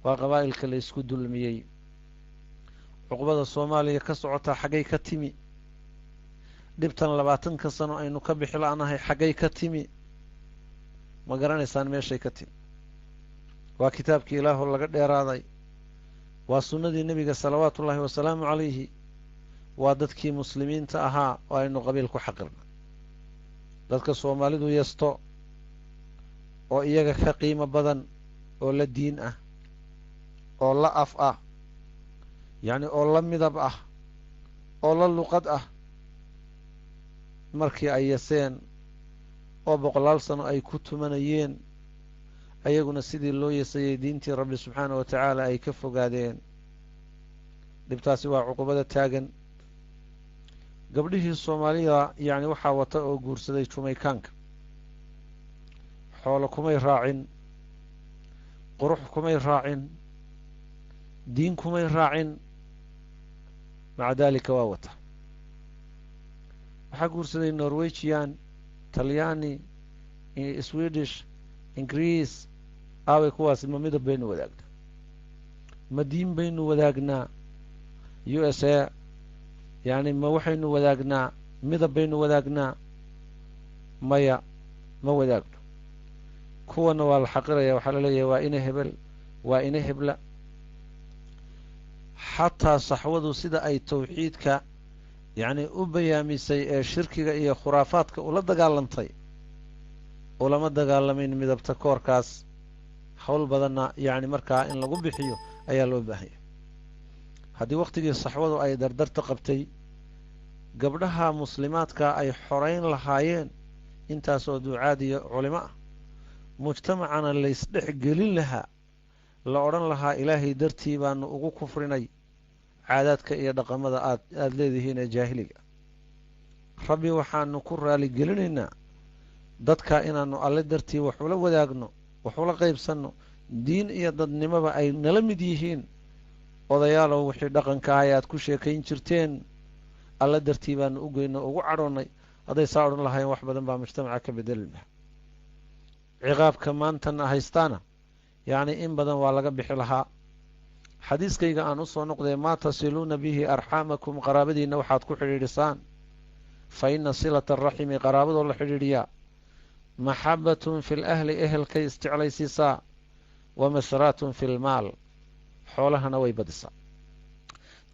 waa qabaa'ilka la ysku dulmiyey cuqbada soomaaliya ka socotaa xaggay ka timi dhibtan 20 sano aynu ka bixi la'nahay xaggay ka timi ma garanaysaan meeshay ka timi waa kitaabkii ilaahu laga dheeraaday waa sunnadii nebiga salawaatu ullaahi wasalaamu calayhi waa dadkii muslimiinta ahaa oo aynu qabiil ku xaqirna dadka soomaalidu yeesto oo iyaga ka qiimo badan oo la diin ah oo la af ah yacni oo la midab ah oo la luqad ah markii ay yaseen oo 100 sano ay ku tumanayeen ayaguna sidii loo yeesayay diintii rabbi subxaanahu wa tacaala ay ka fogaadeen dhibtaasi waa cuqubada taagan gabdhihii soomaalida yacni waxaa wata oo guursaday jumaykaanka xoolo kumay raacin qurux kumay raacin diin kumay raacin maca daalika waa wata waxaa guursaday norwegian talyaani swedish ingiriis aaway kuwaasi ma midab baynu wadaagnaa ma diin baynu wadaagnaa u s a yacni ma waxaynu wadaagnaa midab baynu wadaagnaa maya ma wadaagno kuwana waa la xaqiraya waxaa la leeyahay waa ina hebel waa ina hebla xataa saxwadu sida ay tawxiidka yacni u bayaamisay ee shirkiga iyo khuraafaadka ula dagaalantay ulama dagaalamayn midabta koorkaas howl badanna yacni markaa in lagu bixiyo ayaa loo baahanya haddii wakhtigii saxwadu ay dardarta qabtay gabdhaha muslimaadka ay xorayn lahaayeen intaasoo ducaad iyo culimo ah mujtamacana laysdhex gelin lahaa la odhan lahaa ilaahay dartii baanu ugu kufrinay caadaadka iyo dhaqamada aad leedihiin ee jaahiliga rabbi waxaanu ku raaligelinaynaa dadka inaannu alle dartii wax ula wadaagno wax ula qaybsanno diin iyo dadnimoba ay nala mid yihiin odayaalow wixii dhaqanka ahay aad ku sheekayn jirteen alle dartii baanu u geyno ugu cadhoonnay hadday saa odhan lahaayeen wax badan baa mujtamaca ka bedeli laha ciqaabka maantana haystaana yacni in badan waa laga bixi lahaa xadiiskayga aan u soo noqday maa tasiluuna bihi arxaamakum qaraabadiinna waxaad ku xidhiidhisaan fa ina silata araximi qaraabadoo la xidhiidhiyaa maxabbatun fi lahli ehelkay isjeclaysiisaa wa masraatun fi lmaal xoolahana way badisaa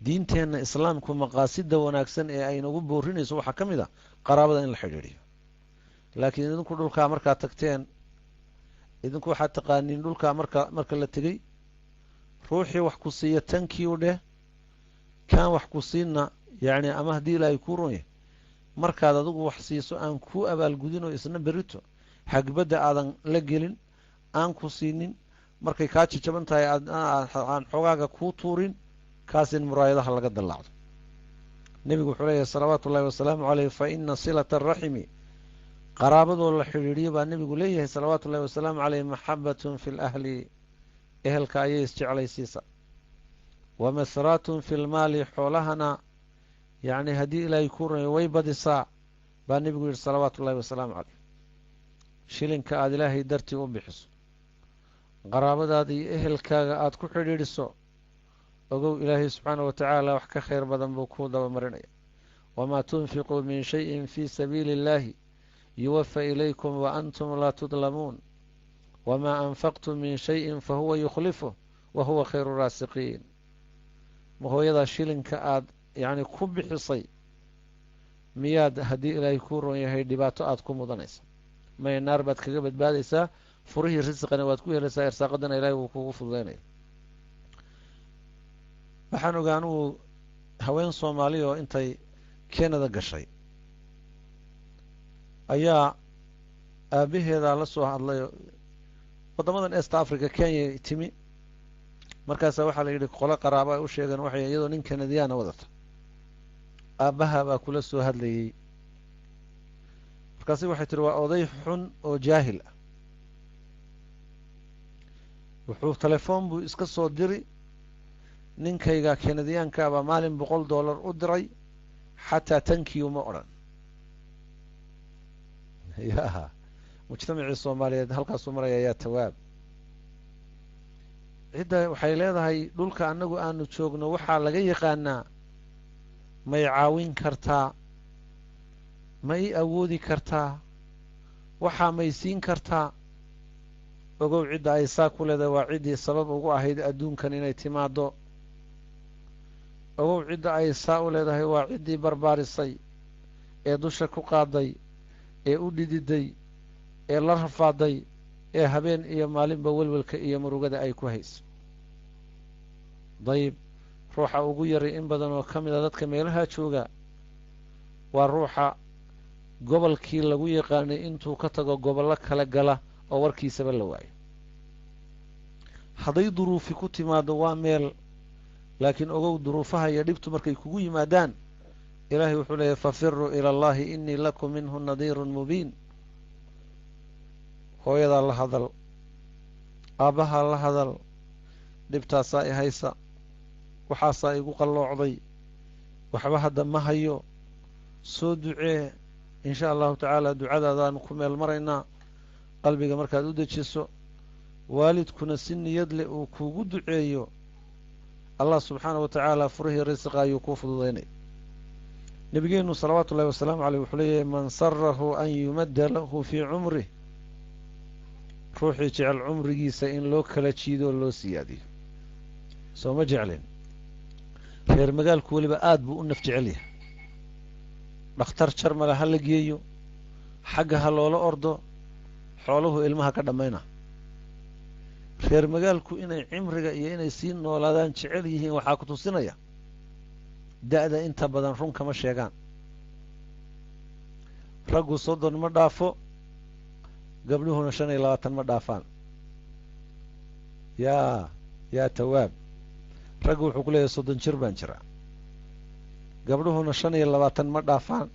diinteenna islaamku maqaasida wanaagsan ee aynagu boorinayso waxaa ka mid a qaraabada in la xidhiidhiyo laakiin idinku dhulkaa markaad tagteen idinku waxaad taqaaniin dhulkaa marka la tegey ruuxii wax ku siiya tankiiu dheh kaan wax ku siinna yacni ama haddii ilaahay kuu ron yahay markaad adigu wax siiso aan kuu abaalgudinoo isna berito xagbadda aadan la gelin aan ku siinin markay kaa jajaban tahay aan xoogaaga kuu tuurin kaas in muraayadaha laga dallaacdo nebigu wuxuu leeyahay salawaatu ullahi wasalaamu caleyh fa ina silata araximi qaraabadoo la xidhiidhiyo baa nebigu leeyahay salawaatu ullahi wasalaamu caleyh maxabbatun fi lahli ehelka ayay isjeclaysiisa wa masraatun fi lmaali xoolahana yacni haddii ilaahay kuu runayo way badisaa baa nebigu yidhi salawaatu ullahi wasalaamu caleyh shilinka aada ilaahay dartii u bixiso qaraabadaada iyo ehelkaaga aada ku xidhiidhiso ogow ilaahay subxaanahu wa tacaala wax ka khayr badan buu kuu dabamarinaya wamaa tunfiquu min shayin fii sabiili illaahi yuwafa ilaykum wa antum laa tudlamuun wamaa anfaqtum min shayin fahuwa yukhlifuh wa huwa khayru raasiqiin ma hooyadaa shilinka aada yacni ku bixisay miyaad haddii ilaahay kuu roon yahay dhibaato aada ku mudanaysa maya naar baad kaga badbaadaysaa furihii risqana waad ku helaysaa irsaaqadana ilaahay wuu kugu fududaynaya waxaan ogaa anugu haween soomaaliya oo intay kenada gashay ayaa aabaheedaa la soo hadlay waddamadan east africa kenya timi markaasaa waxaa la yidhi qolo qaraabo ay u sheegeen waxay iyadoo nin kanadiyaana wadata aabbaha baa kula soo hadlayey markaasi waxay tihi waa oday xun oo jaahil ah wuxuu telefoon buu iska soo diri ninkayga kenadiyaanka baa maalin $100 u diray xataa tankiyu ma odhan ya mujtamacii soomaaliyeed halkaasuu maraya yaa tawaab cidda waxay leedahay dhulka annagu aanu joogno waxaa laga yaqaanaa may caawin kartaa ma ii awoodi kartaa waxaa may siin kartaa ogow cidda ay saa ku leedahay waa ciddii sabab ugu ahayd adduunkan inay timaaddo ogow cidda ay saa u leedahay waa ciddii barbaarisay ee dusha ku qaaday ee u dhididay ee la rafaaday ee habeen iyo maalinba welwelka iyo murugada ay ku hayso dayib ruuxa ugu yaray in badan oo ka mid a dadka meelaha jooga waa ruuxa gobolkii lagu yaqaanay intuu ka tago gobollo kala gala oo warkiisaba la waayo hadday duruufi ku timaaddo waa meel laakiin ogow duruufaha iyo dhibtu markay kugu yimaadaan ilaahay wuxuu leeyahy fafiruu ila allahi innii lakum minhu nadiirun mubiin hooyadaa la hadal aabbahaa la hadal dhibtaasaa i haysa waxaasaa igu qalloocday waxba hadda ma hayo soo ducee in sha allahu tacaala ducadaadaanu ku meel maraynaa qalbiga markaad u dejiso waalidkuna si niyad leh uu kuugu duceeyo allah subxaanahu wa tacaala furihii risiqa ayuu kuu fududaynay nebigeennu salawaatu ullahi wasalaamu caleyh wuxuu leeyahay man sarahu an yumadda lahu fii cumrih ruuxii jecel cumrigiisa in loo kala jiido oo loo siyaadiyo soo ma jeclin reer magaalku weliba aad buu u naf jecel yahay dhakhtar jarmala ha la geeyo xagga ha loola ordo xooluhu ilmaha ka dhammayna reer magaalku inay cimriga iyo inay sii noolaadaan jecel yihiin waxaa ku tusinaya da'da inta badan run kama sheegaan raggu 30 ma dhaafo gabdhuhuna 25 ma dhaafaan yaa tawaab raggu wuxuu ku leeyahay 30 jir baan jiraa gabdhuhuna 25 ma dhaafaan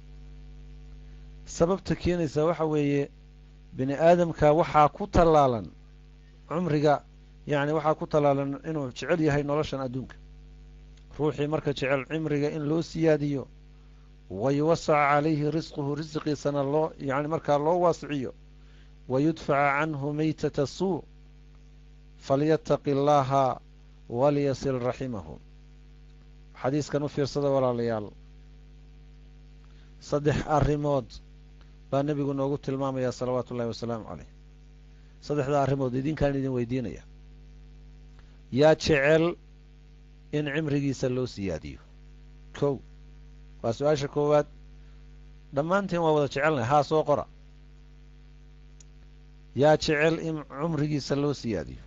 sababta keenaysa waxa weeye bini aadamka waxaa ku tallaalan cumriga yacni waxaa ku tallaalan inuu jecel yahay noloshan adduunka ruuxii marka jecel cimriga in loo siyaadiyo wayuwasaca calayhi risquhu risqiisana loo yacni markaa loo waasiciyo wayudfaca canhu maytata suu falyattaqi allaaha walyasil raximahu xadiiskan u fiirsada walaalayaal 3 arrimood baa nebigu noogu tilmaamayaa salawaatu ullahi wasalaamu caleyh 3da arrimood idinkaan idin weydiinaya yaa jecel in cimrigiisa loo siyaadiyo kow waa su-aasha koowaad dhammaanteen waa wada jecelnahay haa soo qora yaa jecel in cumrigiisa loo siyaadiyo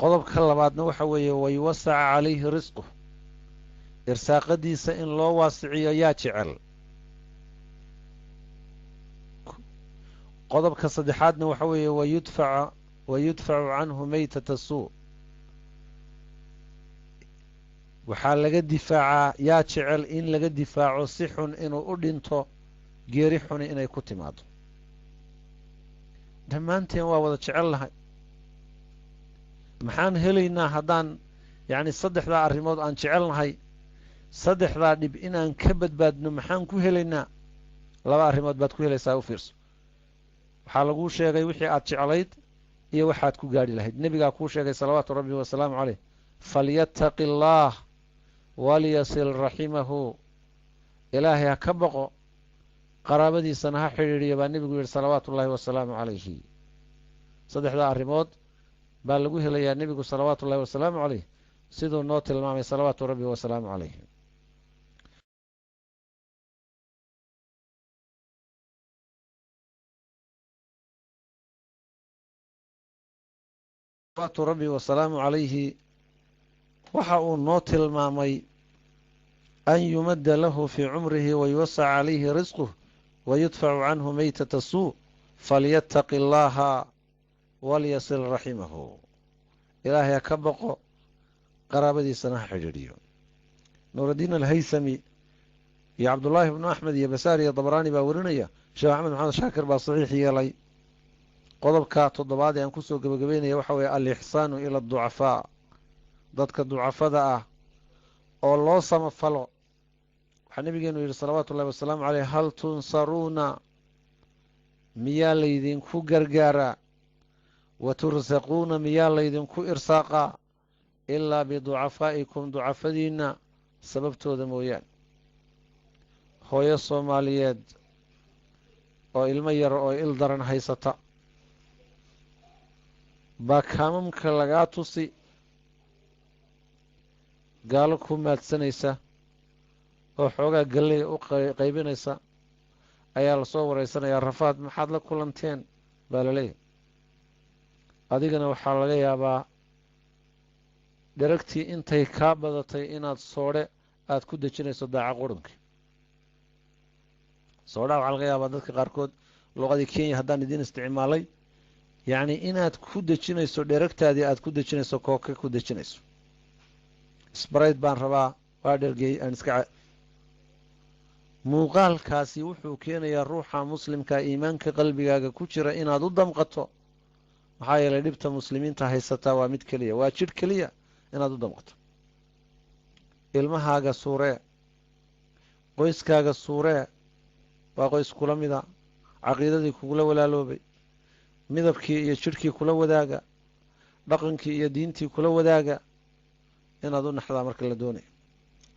qodobka labaadna waxa weeye wayuwasaca calayhi risquh irsaaqadiisa in loo waasiciyo yaa jecel qodobka saddexaadna waxa weeye wayudfacu canhu maytata suu waxaa laga difaacaa yaa jecel in laga difaaco si xun inuu u dhinto geeri xuni inay ku timaado dhammaanteen waa wada jecel lahay maxaan helaynaa haddaan yacni 3daa arrimood aan jecelnahay 3daa dhib inaan ka badbaadno maxaan ku helaynaa 2 arrimood baad ku helaysaa u fiirso waxaa laguu sheegay wixii aad jeclayd iyo waxaad ku gaadhi lahayd nebigaa kuu sheegay salawaatu rabbi wasalaamu caleyh falyattaqi allaah walyasil raximahu ilaahay ha ka baqo qaraabadiisana ha xidhiidhiyo baa nebigu yidhi salawaatu ullaahi wasalaamu calayhi 3daa arrimood baa lagu helayaa nebigu salawaatu ullahi wasalaamu caleyh siduu noo tilmaamay salawaatu rabbi wasalaamu caleyh salawaatu rabbi wasalaamu calayhi waxa uu noo tilmaamay an yumadda lahu fii cumrihi wayuwasaca calayhi risquh wayudfacu canhu maytata suu falyattaqi allaaha walyasil raximahu ilaahay ha ka baqo qaraabadiisana ha xidhiidhiyo nuuraddiin alhaysami iyo cabdullaahi ibnu axmed iyo basaar iyo dabraani baa warinaya. sheekh axmed maxamed shaakir baa saxiix yeelay. qodobka toddobaad ee aan kusoo gebagabeynaya waxa weeye alixsaanu ila aducafaa, dadka ducafada ah oo loo samafalo. waxaa nabigeenu yidhi salawaatu ullahi wasalaamu caleyh, hal tunsaruuna, miyaa laydinku gargaaraa, wa tursaquuna, miyaa laydinku irsaaqaa, ilaa biducafaa'ikum, ducafadiinna sababtooda mooyaane. hooyo soomaaliyeed oo ilmo yar oo il daran haysata baa kaamamka lagaa tusi, gaalo ku maadsanaysa oo xoogaa galleya u qaybinaysa, ayaa lasoo wareysanayaa. rafaad maxaad la kulanteen baa laleeyahay. adigana waxaa laga yaabaa dheragtii intay kaa badatay inaad soodhe aada ku dejinayso daaca qurhunkii. soodhaha waxaa laga yaabaa dadka qaarkood luqadii kenya haddaan idiin isticmaalay, yacni inaad ku dejinayso dheragtaadii aada ku dejinayso kooke ku dejinayso. sbarayd baan rabaa, waa dhergeey aan iska. muuqaalkaasi wuxuu keenayaa ruuxa muslimka iimaanka qalbigaaga ku jira inaad u damqato. maxaa yeelay dhibta muslimiinta haysataa waa mid keliya, waa jidh keliya inaad u damqato. ilmahaaga suuree, qoyskaaga suuree, waa qoys kula mida, caqiidadii kugula walaaloobay, midabkii iyo jidhkii kula wadaaga, dhaqankii iyo diintii kula wadaaga, inaad u naxdaa marka la doonayo.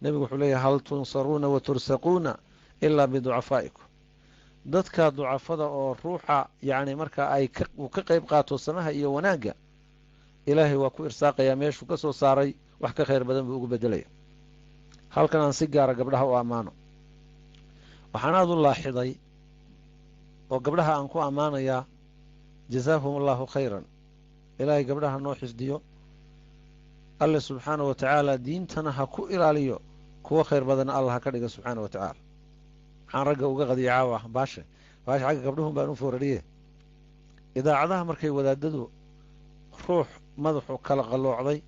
nebigu wuxuu leeyahay, hal tunsaruuna wa tursaquuna ilaa biducafaa'ikum. dadka ducafada oo ruuxa yacni marka uu ka qayb qaato samaha iyo wanaagga, ilaahay waa ku irsaaqayaa, meeshuu ka soo saaray wax ka khayr badan buu ugu beddelaya. halkan aan si gaara gabdhaha u ammaano. waxaan aada u laaxiday oo gabdhaha aan ku ammaanayaa, jazaahum allahu khayran. ilaahay gabdhaha noo xisdiyo, alle subxaana wa tacaala diintana ha ku ilaaliyo, kuwo khayr badanna allah ha ka dhiga subxaana wa tacaala. maxaan ragga uga qadiya caawa baashe xagga gabdhuhun baan u foorariye. idaacadaha markay wadaadadu ruux madaxu kala qalloocday,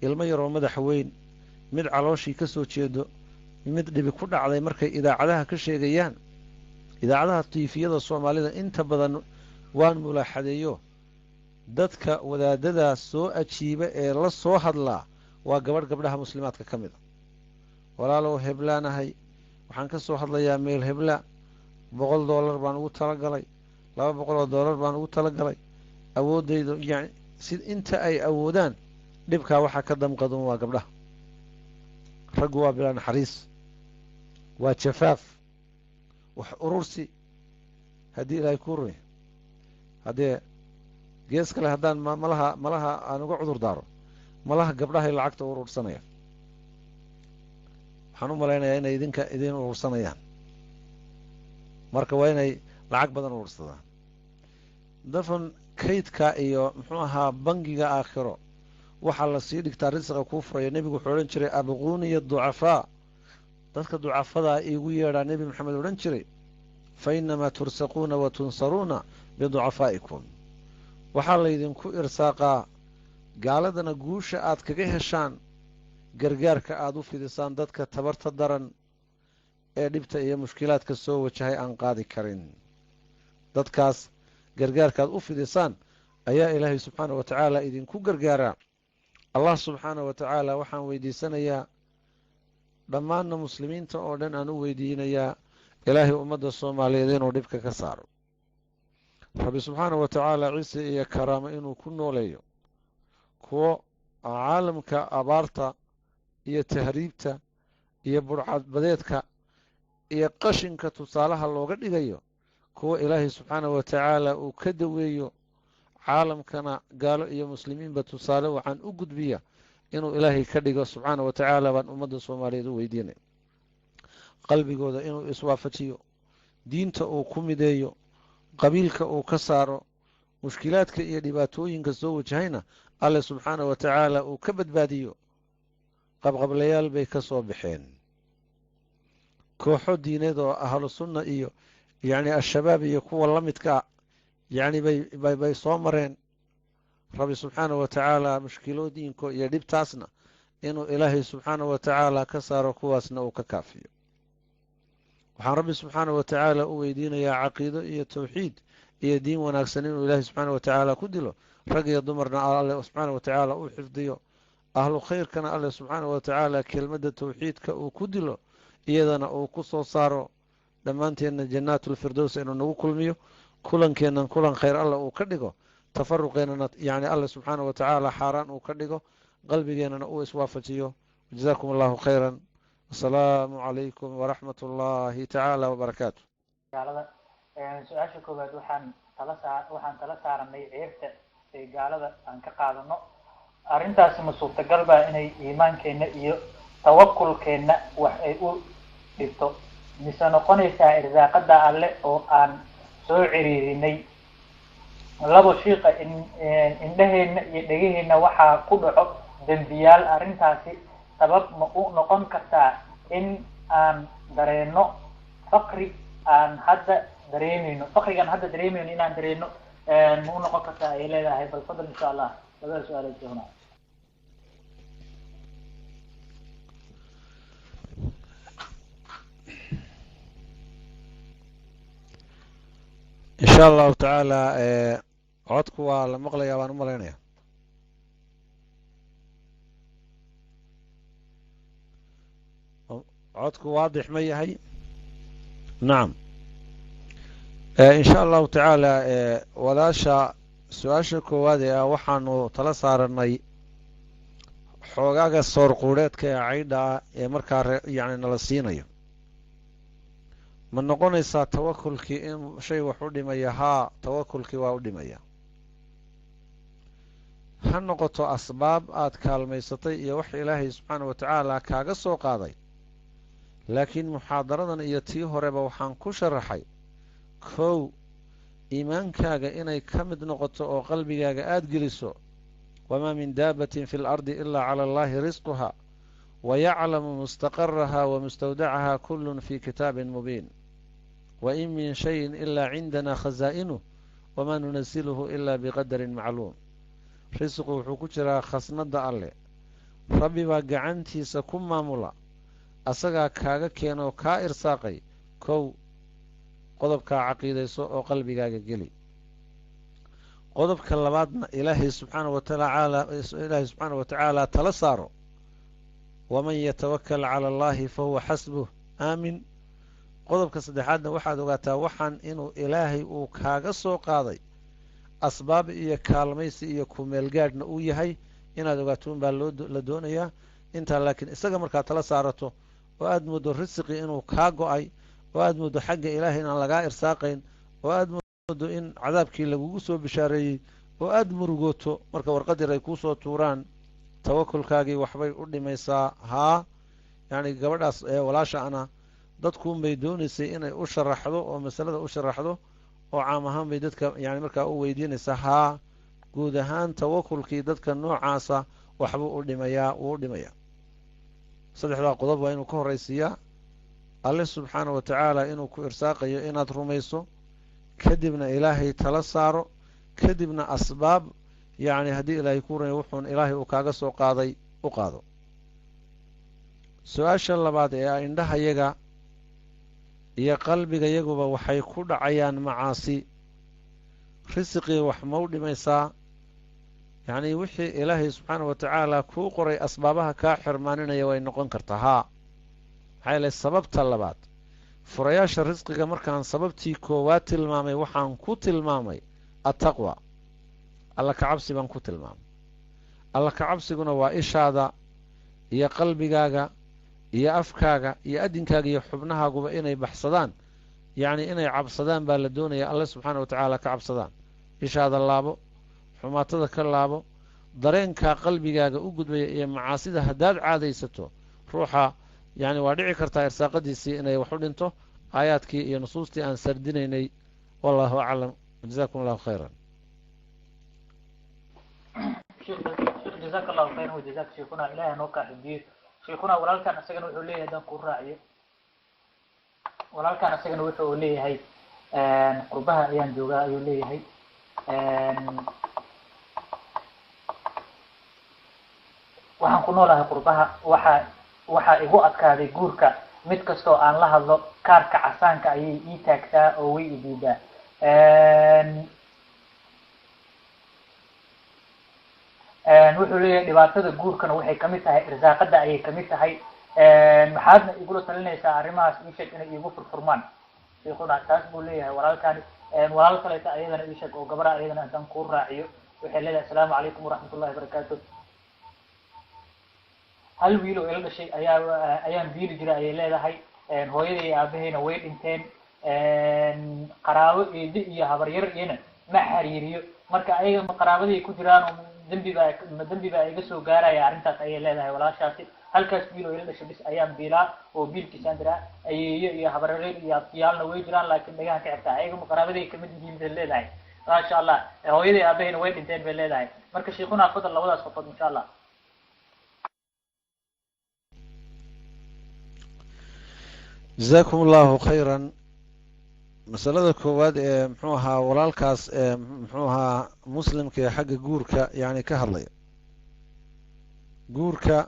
ilmo yaroo madaxa weyn, mid calooshii ka soo jeedo, mid dhibi ku dhacday, markay idaacadaha ka sheegayaan, idaacadaha tiifiyada soomaalida inta badan waan mulaaxadeeyo, dadka wadaadadaas soo ajiiba ee la soo hadlaa waa gabadh gabdhaha muslimaadka ka mid a. walaalow heblaanahay, waxaan ka soo hadlayaa meel hebla, $100 baan ugu talagalay, $200 baan ugu talagalay, awooddayda yani si inta ay awoodaan. dhibkaa waxaa ka damqadun waa gabdhaha. raggu waa bilaa naxariis, waa jafaaf, wax urursi. haddii ilaahay kuu ruy, haddee gees kale haddaan malaha aan uga cudur daaro, malaha gabdhahay lacagta urursanaya. waxaan u malaynayaa inay idiin urursanayaan, marka waa inay lacag badan urursadaan. dafan kaydka iyo muxuu ahaa bangiga aakhiro waxaa la sii dhigtaa risqa kuu furaya. nebigu wuxuu odhan jiray, abquuniya ducafaa, dadka ducafadaa iigu yeedhaa nebi maxamed odhan jiray, fa inamaa tursaquuna wa tunsaruuna biducafaa'ikum. waxaa laydinku irsaaqaa, gaaladana guusha aad kaga heshaan, gargaarka aad u fidisaan dadka tabarta daran ee dhibta iyo mushkilaadka soo wajahay aan qaadi karin. dadkaas gargaarkaaad u fidisaan ayaa ilaahay subxaana wa tacaala idinku gargaaraa. allah subxaana wa tacaala waxaan weydiisanayaa, dhammaanna muslimiinta oo dhan aan u weydiinayaa, ilaahay ummadda soomaaliyeed inuu dhibka ka saaro. rabbi subxaana wa tacaala ciise iyo karaamo inuu ku nooleeyo kuwo caalamka abaarta iyo tahriibta iyo burcadbadeedka iyo qashinka tusaalaha looga dhigayo, kuwo ilaahay subxaana wa tacaala uu ka daweeyo, caalamkana gaalo iyo muslimiinba tusaale waxaan u gudbiya inuu ilaahay ka dhigo subxaana wa tacaala baan ummadda soomaaliyeed u weydiinay. qalbigooda inuu iswaafajiyo, diinta uu ku mideeyo, qabiilka uu ka saaro, mushkilaadka iyo dhibaatooyinka soo wajahayna alle subxaana wa tacaala uu ka badbaadiyo. qabqablayaal bay ka soo baxeen, kooxo diineed oo ahlu sunna iyo yacni al-shabaab iyo kuwa la midkaa yacni bay soo mareen. rabbi subxaana wa tacaala mushkilooyinka iyo dhibtaasna inuu ilaahay subxaana wa tacaala ka saaro, kuwaasna uu ka kaafiyo. waxaan rabbi subxaanahu wa tacaala u weydiinayaa caqiido iyo tawxiid iyo diin wanaagsan inuu ilaahay subxaanahu wa tacaala ku dilo rag iyo dumarna alle subxaanahu wa tacaala uu xifdiyo ahlu khayrkana alle subxaanahu wa tacaala kelmadda tawxiidka uu ku dilo iyadana uu ku soo saaro dhammaanteenna jannaatulfirdows inuu nagu kulmiyo kulankeennan kulan khayr alle uu ka dhigo tafaruqeennana yacni alle subxaanahu wa tacaala xaaraan uu ka dhigo qalbigeennana uu iswaafajiyo jazaakum allahu khayran asalaamu calaykum waraxmat ullaahi tacaala wabarakaatu. gaalada su-aasha koowaad waxaan tala saaranay ceebta ee gaalada aan ka qaadano arrintaasi ma suurtagal baa inay iimaankeenna iyo tawakulkeenna wax ay u dhigto mise noqonaysaa irsaaqada alle oo aan soo ciriirinay labo shiiqa indhaheenna iyo dhegaheenna waxaa ku dhaco dembiyaal arrintaasi sabab ma u noqon kartaa in aan dareeno faqri aan hadda dareemayno faqrigaan hadda dareemayno inaan dareeno ma u noqon kartaa ay leedahay bal fadal insha allah labada su-aalood joogna insha allahu tacaala codku waa la maqlayaa waan u malaynaya codku waadix ma yahay nacam insha allahu tacaala walaasha su-aasha koowaad ee ah waxaanu tala saaranay xoogaaga soor quudheedka ee caydha ah ee markaa yacni nala siinayo ma noqonaysaa tawakulkii in shay wax u dhimaya haa tawakulkii waa u dhimaya ha noqoto asbaab aad kaalmaysatay iyo wax ilaahay subxaana wa tacaala kaaga soo qaaday laakiin muxaadaradan iyo tii horeba waxaan ku sharaxay kow iimaankaaga inay ka mid noqoto oo qalbigaaga aada geliso wamaa min daabatin fi lardi ilaa cala allahi risquha wayaclamu mustaqaraha wamustawdacaha kullun fi kitaabin mubiin wain min shayin ilaa cindana khasaa'inuh wamaa nunasiluhu ilaa biqadarin macluum risqu wuxuu ku jiraa khasnada alleh rabbi baa gacantiisa ku maamula asagaa kaaga keenoo kaa irsaaqay kow qodobkaa caqiidayso oo qalbigaaga geli qodobka labaadna ilaahay subxaana wa tacaala tala saaro waman yatawakal cala allahi fahuwa xasbuh aamin qodobka saddexaadna waxaad ogaataa waxaan inuu ilaahay uu kaaga soo qaaday asbaab iyo kaalmaysi iyo kumeelgaadhna uu yahay inaad ogaato unbaa la doonayaa intaa laakiin isaga markaad tala saarato oo aad muddo risiqii inuu kaa go-ay oo aad muddo xagga ilaahay inaan lagaa irsaaqayn oo aad muddo in cadaabkii lagugu soo bishaareeyey oo aad murugooto marka warqad yar ay kuu soo tuuraan tawakulkaagii waxbay u dhimaysaa haa yacni gabadhaas ee walaasha ana dadkuunbay doonaysay inay u sharaxdo oo masalada u sharaxdo oo caam ahaan bay dadka yani markaa u weydiinaysaa haa guud ahaan tawakulkii dadka noocaasa waxbuu u dhimayaa wuu u dhimayaa saddexdaa qodob waa inuu ka horraysiiyaa alle subxaana wa tacaala inuu ku irsaaqayo inaad rumayso kadibna ilaahay tala saaro kadibna asbaab yacni haddii ilaahay ku rumay wuxuun ilaahay uu kaaga soo qaaday u qaado su-aasha labaad ee ah indhahayaga iyo qalbigayaguba waxay ku dhacayaan macaasi risiqii wax ma u dhimaysaa yacnii wixii ilaahay subxaana wa tacaala kuu qoray asbaabaha kaa xirmaaninaya way noqon kartaa haa maxaa yeelay sababta labaad furayaasha risqiga markaan sababtii koowaad tilmaamay waxaan ku tilmaamay attaqwa alla ka cabsi baan ku tilmaamay alla ka cabsiguna waa ishaada iyo qalbigaaga iyo afkaaga iyo addinkaaga iyo xubnahaaguba inay baxsadaan yacnii inay cabsadaan baa la doonaya alle subxaana wa tacaala ka cabsadaan ishaada laabo xumaatada ka laabo dareenkaa qalbigaaga u gudbaya iyo macaasida haddaad caadaysato ruuxa yacni waa dhici kartaa irsaaqadiisii inay wax u dhinto aayaadkii iyo nusuustii aan sardinaynay wallahu aclam jazakum allahu khayran jazaaka allahu khayran wajazaak sheekuna ilahay noo kaa xidiyo sheekuna walaalkan isagana wuxuu leeyahay haddaan kuu raaciyo walaalkan isagana wuxu uu leeyahay qurbaha ayaan joogaa ayuu leeyahay waxaan ku noolahay qurbaha waxaa igu adkaaday guurka mid kastoo aan la hadlo kaarka casaanka ayay ii taagtaa oo way i diidaa. wuxuu leeyahay dhibaatada guurkana waxay kamid tahay irsaaqada ayay kamid tahay. maxaadna igula talinaysaa arrimahaas ii sheeg inay iigu furfurmaan sheekuna taas buu leeyahay walaalkaani. walaal kaleeta ayadana ii sheeg oo gabadha ayadana haddaan kuu raaciyo waxay leedahay assalaamu calaykum waraxmatullahi wabarakaatu. hal wiil oo ila dhashay ayaan biili jiray ayay leedahay. hooyaday iyo aabahayna way dhinteen. qaraabo eedi iyo habaryar iyana ma xiriiriyo, marka ayaga qaraabadii ku jiraan oo dembi baa iga soo gaaraya arrintaas ayay leedahay walaashaasi. halkaas wiil oo ila dhashay bis ayaan biilaa oo biilkiisaan diraa. ayeeyo iyo habaryar iyo abtiyaalna way jiraan laakiin dhagahan ka xirtaa, ayaga qaraabaday kamid yihiin bay leedahay. maasha allah, hooyaday aabahayna way dhinteen bay leedahay. marka sheekuna fadal labadaas qofood insha allah. جزاكم الله خيرا. مسألة كواد محوها والالكاس محوها مسلم كي حق جوركا يعني كهرلي جوركا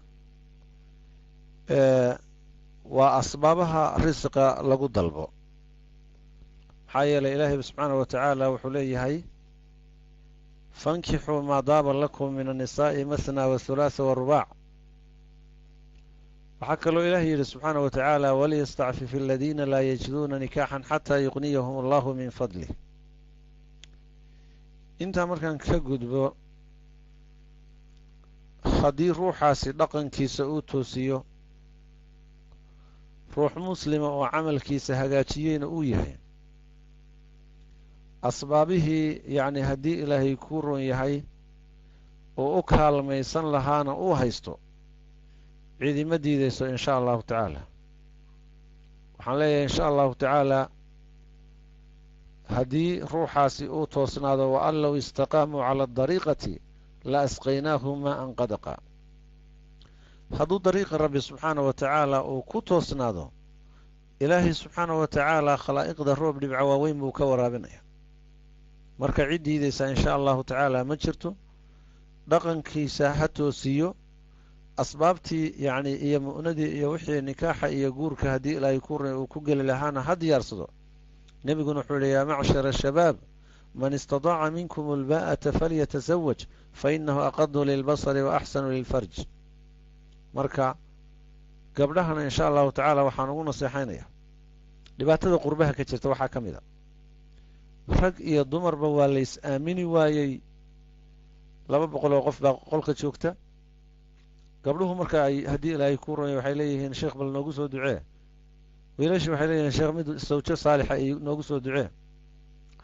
وأسبابها رزق لقو ضلبه حي لإله سبحانه وتعالى وحليه هاي فانكحوا ما ضاب لكم من النساء مثنى والثلاث والرباع. وحكى له إلهي سبحانه وتعالى وليستعفف الذين لا يجدون نكاحا حتى يغنيهم الله من فضله. انت مركان كقدبو خدي روحاسي دقن كيسا اوتوسيو روح مسلمة وعمل كيسا هقاتيين اويهي أسبابه يعني هدي إلهي كورون يهي وأكهال ميسان لهانا اوهيستو عيدي مديديسو إن شاء الله تعالى. وحنليه إن شاء الله تعالى هدي روحاسي أوتوسنادا وأن لو استقاموا على الطريقة لأسقيناهم ماء غدقا. هدو طريق ربي سبحانه وتعالى وكوتوسنادا إلهي سبحانه وتعالى خلائق الروب لبعواوين مكورا بنيا مركا عيدي ديسا إن شاء الله تعالى مجرتو دقن كيسا هاتو سيو أسبابتي يعني إيا مؤندي إيا وحي نكاحة إيا قورك هدي لا يكون وكوغل لهانا هدي يرصدو. نبي نقول يا معشر الشباب من استطاع منكم الباءة فليتزوج فإنه أقض للبصر وأحسن للفرج. مركا قبلها إن شاء الله تعالى وحانقون نصيحينيا لباتة قربها كتشرت وحا كميدا رق إيا الضمر بواليس آميني وايي لما بقول وقف بقولك شوكتا قبله مركا هدي لا يكون waxay leeyihiin sheekh bal noogu soo ducee wiilashu waxay leeyihiin sheekh mid sawjo saalix ay noogu soo ducee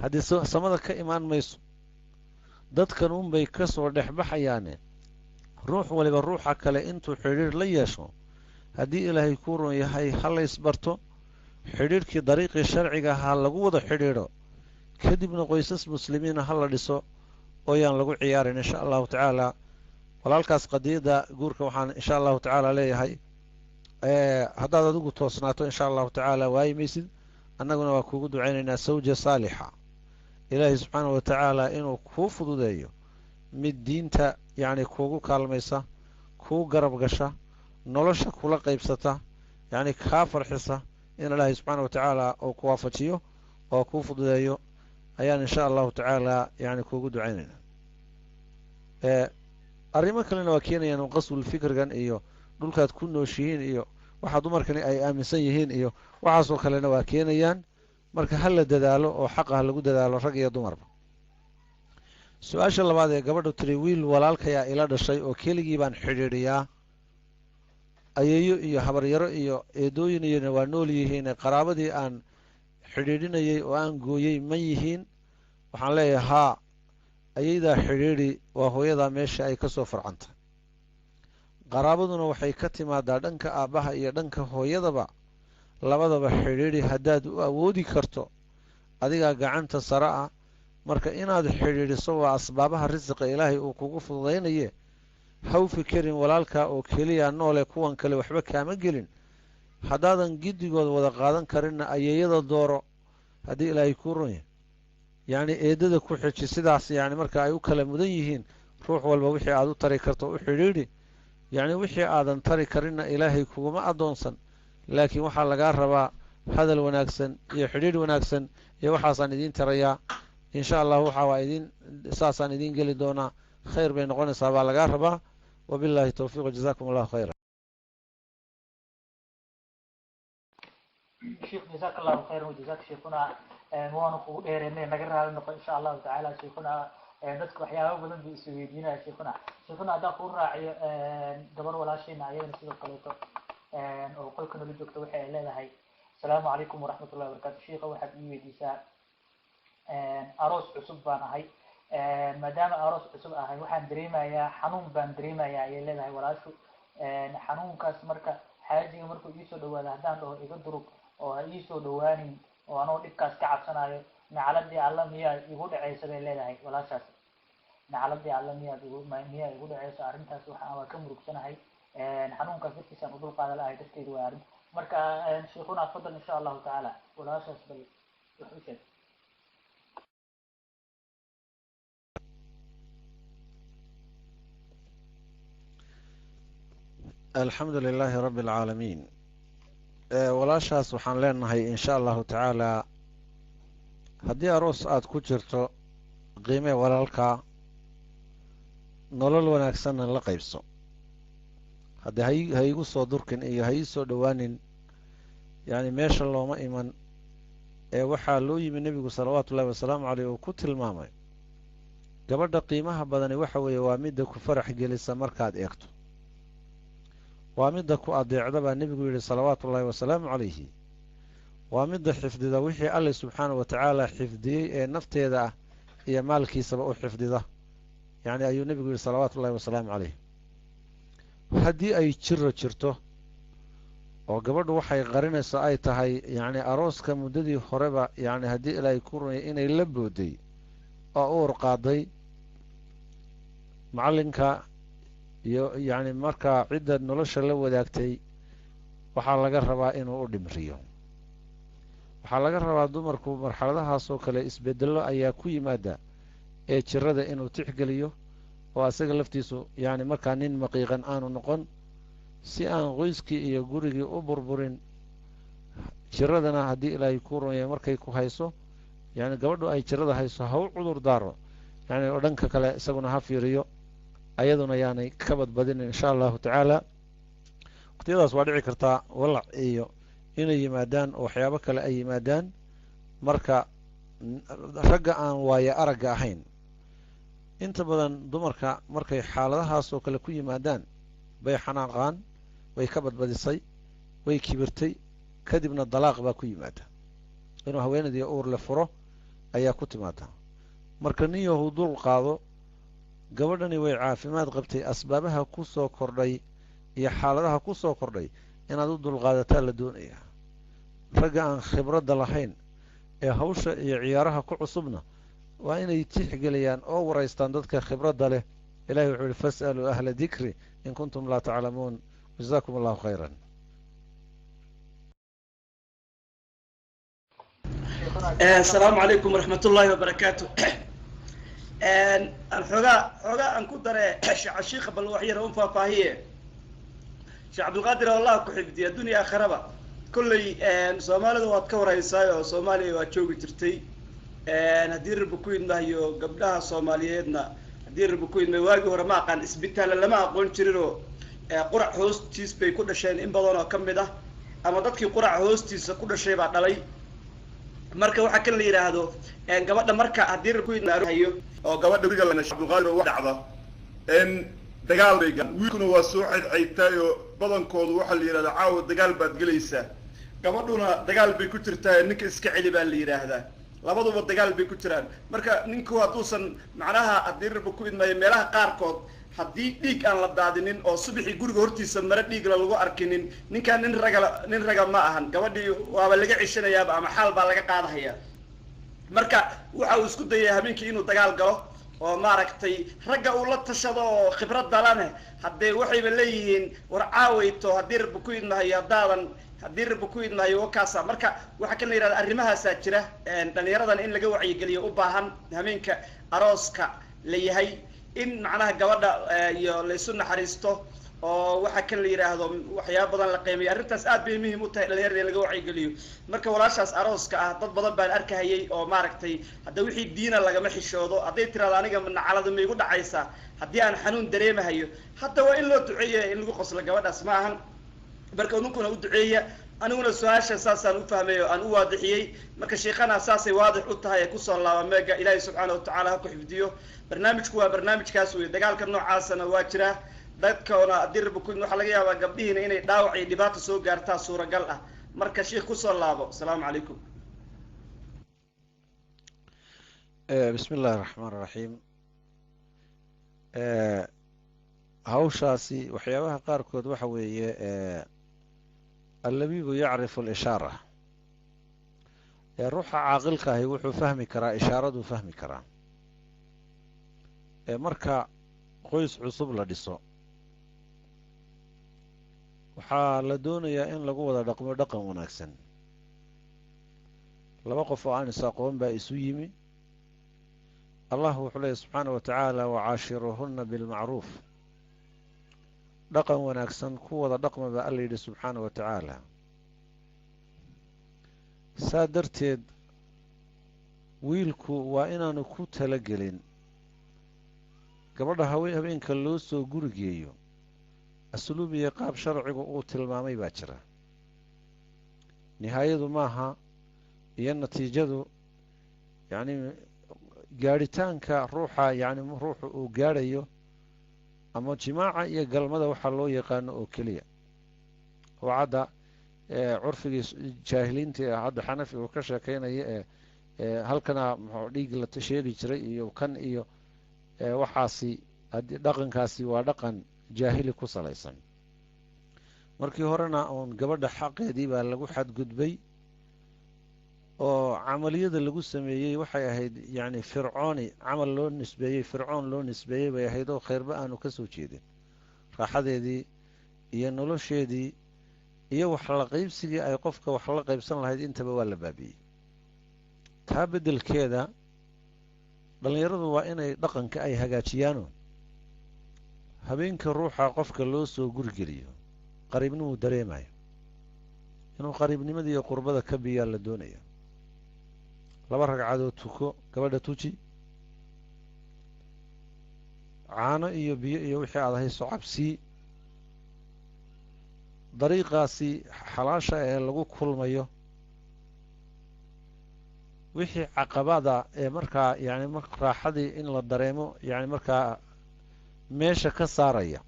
hadii samada ka imaan mayso dadkan bay ka soo dhaxbaxayaan ruux waliba ruuxa kale intuu xiriir la yeesho hadii ilaahay ku roon yahay hal isbarto xiriirkii dariiqii sharciga ha lagu wada xiriiro kadibna qoysas muslimiin ah la dhiso oo yaan lagu ciyaarin insha Allah ta'ala. walaalkaas qadiyada guurka waxaan insha Allah ta'ala leeyahay haddaad adigu toosnaato insha Allah ta'ala waaymaysid annaguna waa kuugu ducaynaynaa sawja saalixa ilaahay subxaanahu wa ta'ala inuu kuu fududeeyo mid diinta yani kuugu kaalmaysa kuu garab gasha nolosha kula qaybsata yani kaa farxisa in ilaahay subxaanahu wa ta'ala uu ku waafajiyo oo kuu fududeeyo ayaan insha Allah ta'ala yani kuugu ducaynaynaa. arrimo kalena waa keenayaan qaswul fikirkan iyo dhulkaad ku nooshihiin iyo waxa dumarkani ay aaminsan yihiin iyo waxaasoo kalena waa keenayaan. marka hal la dadaalo oo xaq ah lagu dadaalo rag iyo dumarba. su-aasha labaad ee gabadhu tiri wiil walaalkayaa ila dhashay oo keligii baan xidhiidhiyaa ayeeyo iyo habaryaro iyo eedooyin iyona waa nool yihiin qaraabadii aan xidhiidhinayay oo aan gooyey ma yihiin. waxaan leeyahay haa ayaydaa xidhiidhi waa hooyadaa meesha ay ka soo farcantay. qaraabaduna waxay ka timaadaa dhanka aabbaha iyo dhanka hooyadaba labadaba xidhiidhi haddaad u awoodi karto adigaa gacanta sare ah. marka inaad xidhiidhiso waa asbaabaha risiqa ilaahay uu kugu fududaynaye haw fikerin walaalkaa oo keliya noole kuwan kale waxba kaama gelin. haddaadan giddigood wada qaadan karinna ayeeyada dooro haddii ilaahay kuu ronya yacni eedada ku xiji sidaas yani marka ay u kala mudan yihiin ruux walba wixii aad u tari karto u xidhiidhi. yacni wixii aadan tari karinna ilaahay kuguma addoonsan laakiin waxaa lagaa rabaa hadal wanaagsan iyo xidhiidh wanaagsan iyo waxaasaan idiin tarayaa insha allah waxa waa saasaan idiin geli doonaa khayr bay noqonaysaa baa lagaa rabaa wabillahi towfiiq jazakum allahu khayra sheekh jazaak allahu khayran wajazaak sheekhuna waanu kugu dheereynay naga raali noqo insha allahu tacaala sheekhuna dadka waxyaaba badan bay isu weydiinaya sheekhuna haddaan kuu raaciyo gabar walaashayna ayadana sidoo kaleeto oo qolka nala joogta waxa ay leedahay asalaamu calaykum waraxmatullahi wabarakatu sheekha waxaad ii weydiisaa aroos cusub baan ahay maadaama aroos cusub ahay waxaan dareemayaa xanuun baan dareemayaa ayay leedahay walaashu xanuunkaas marka xaajiga markuu iisoo dhawaado haddaan dhaho iga durug oo ha iisoo dhawaanin oo anoo dhibkaas ka cabsanayo nacaladii alla miyaa igu dhaceysa bay leedahay walaashaas nacaladii alla miyaa igu dhaceysa arrintaas waa ka murugsanahay xanuunkaas dartiisaan udul qaada lahay darteedu waa arrin marka sheekhuna fadal insha allahu tacaala walaashaas bal wax u sheeg alxamdu lilaahi rabbi alcaalamiin walaashaas waxaan leenahay insha allahu tacaalaa haddii aroos aada ku jirto qiimee walaalkaa nolol wanaagsanna la qaybso haddii ha igu soo durkin iyo ha ii soo dhowaanin yacni meesha looma iman ee waxaa loo yimi nebigu salawaatu ullahi wasalaamu caleyh uu ku tilmaamay gabadha qiimaha badani waxa weeye waa midda ku farax gelisa markaad eegto waa midda ku adeecda baa nebigu yidhi salawaatu ullaahi wasalaamu calayhi waa midda xifdida wixii alle subxaanahu wa tacaala xifdiyey ee nafteeda ah iyo maalkiisaba u xifdida yacni ayuu nebigu yidhi salawaatu ullahi wasalaamu calayh haddii ay jirto oo gabadhu waxay qarinayso ay tahay yacni arooska muddadii horeba yacni haddii ilaahay ku runayay inay la booday oo uur qaaday macallinka iyo yacni markaa cidda nolosha la wadaagtay waxaa laga rabaa inuu u dhimriyo waxaa laga rabaa dumarku marxaladahaasoo kale isbeddello ayaa ku yimaada ee jirada inuu tixgeliyo oo asaga laftiisu yacni markaa nin maqiiqan aanu noqon si aan qoyskii iyo gurigii u burburin jiradana haddii ilaahay ku runaya markay ku hayso yacni gabadhu ay jirada hayso ha u cudur daaro yacni oo dhanka kale isaguna ha fiiriyo ayaduna yaanay ka badbadinin insha allahu tacaala waqtiyadaas waa dhici kartaa walac iyo inay yimaadaan oo waxyaabo kale ay yimaadaan marka ragga aan waaye aragga ahayn inta badan dumarka markay xaaladahaasoo kale ku yimaadaan bay xanaaqaan way ka badbadisay way kibirtay kadibna dalaaq baa ku yimaada inuu haweenaydii uur le furo ayaa ku timaada marka nin yahu dul qaado gabadhani way caafimaad qabtay asbaabaha ku soo kordhay iyo xaaladaha ku soo kordhay inaad u dulqaadataa la doonaya ragga aan khibradda lahayn ee hawsha iyo ciyaaraha ku cusubna waa inay tixgeliyaan oo waraystaan dadka khibradda leh ilahi wuxuu yihi fas'aluu ahla dikri in kuntum laa taclamuun jazakum allahu khayran asalaamu calaykum waraxmat ullaahi wabarakaatu xoogaa aan ku dare sheekha bal wax yar un faahfaahiye sheekh cabdulqaadir allah ku xifdiya addunya aakhiraba kolley soomaalida waad ka warhaysaay oo soomaaliya waad joogi jirtay haddii rabbi ku idmahayo gabdhaha soomaaliyeedna haddii rabbi ku idmayo waagii hore ma aqaan isbitaalla lama aqoon jirinoo qurac hoostiis bay ku dhasheen in badan oo ka mid ah ama dadkii quraca hoostiisa ku dhashay baa dhalay marka waxaa kan la yidhaahdo gabadha marka haddii rabbi ku idmaayo oo gabadha wiilka Cabdulqaadir wax dhacda dagaal bay galaan wiilkuna waa soo caytay oo badankoodu waxa la yiraahdaa caawa dagaal baad galaysaa gabadhuna dagaal bay ku jirtaa ninka iska celi baa la yiraahdaa labaduba dagaal bay ku jiraan marka ninku hadduusan macnaha haddii rabbi ku idmaayo meelaha qaarkood haddii dhiig aan la daadinin oo subaxii guriga hortiisa mara dhiig lagu arkinin ninkaan nin raga ma ahan gabadhii waaba laga ceshanayaaba ama xaal baa laga qaadahayaa marka waxa uu isku dayay habeenkii inuu dagaal galo oo maaragtay ragga uu la tashado oo khibrad dalane haddee waxayba leeyihiin war caawayto haddii rabbi ku idmahayo haddii rabbi ku idmahayo wakaasa marka waxaa kan la yidhahda arrimahaasaa jira dhalinyaradan in laga wacyigeliyo u baahan habeenka arooska la yahay in macnaha gabadha iyo laysu naxariisto oo waxa kan la yiraahdo waxyaabo badan la qiimeeyo arrintaas aad bay muhiim u tahay dhalinyarada in laga wacyigeliyo marka walaashaas arooska ah dad badan baan arkahayay oo maaragtay hadda wixii diina lagama xishoodo hadday tiraado aniga nacalada ma igu dhacaysaa haddii aan xanuun dareemahayo hadda waa in loo duceeyo in lagu qoslo gabadhaas ma ahan marka ninkuna u duceeya aniguna su-aasha saasaan u fahmay oo aan u waadixiyey marka sheekhana saasay waadix u tahay kusoo laaba meega ilaahay subxaana watacaala ha ku xifdiyo barnaamijku waa barnaamijkaas wey dagaalka noocaasana waa jira dadkana dirbuku waxa laga yaabaa gabdhihiina inay dhaawac iyo dhibaato soo gaartaa suuragal ah marka sheekh kusoo laabo asalaamu calaykum bismi illaahi raxmaan raxiim hawshaasi waxyaabaha qaarkood waxa weeye allabiibu yacrifu alishaara ruuxa caaqilka ahi wuxuu fahmi karaa ishaaraduu fahmi karaa marka qoys cusub la dhiso waxaa la doonayaa in lagu wada dhaqmo dhaqan wanaagsan laba qof oo aan is aqoon baa isu yimi allah wuxuu leeyahy subxaana wa tacaala wacaashiruuhunna bilmacruuf dhaqan wanaagsan ku wada dhaqma baa alla yidhi subxaana wa tacaala saa darteed wiilku waa inaanu ku talagelin gabadha habeenka loo soo gurigeeyo asluub iyo qaab sharcigu uu tilmaamay baa jira nihaayadu maaha iyo natiijadu yacni gaadhitaanka ruuxa yacni ruuxu uu gaadhayo ama jimaaca iyo galmada waxaa loo yaqaano oo keliya oo hadda curfigii jaahiliinta ee hadda xanafi uu ka sheekaynaya ee halkana muxuu dhiig la sheegi jiray iyo kan iyo waxaasi dhaqankaasi waa dhaqan jaahili ku salaysan markii horena uun gabadha xaqeedii baa lagu xadgudbay oo camaliyada lagu sameeyey waxay ahayd yacni fircooni camal loo nisbeeyey fircoon loo nisbeeyey bay ahayd oo khayrba aanu ka soo jeedin raaxadeedii iyo nolosheedii iyo wax la qaybsigii ay qofka wax la qaybsan lahayd intaba waa la baabi'iyey taa beddelkeeda dhallinyaradu waa inay dhaqanka ay hagaajiyaano habeenka ruuxa qofka loo soo gurigeliyo qariibnimuu dareemayo inuu qariibnimada iyo qurbada ka biyaa la doonaya laba ragcadood tuko gabadha tuji caano iyo biyo iyo wixii aad hayso cabsii dariiqaasi xalaasha ee lagu kulmayo wixii caqabada ee markaa yani raaxadii in la dareemo yani markaa meesha ka saaraya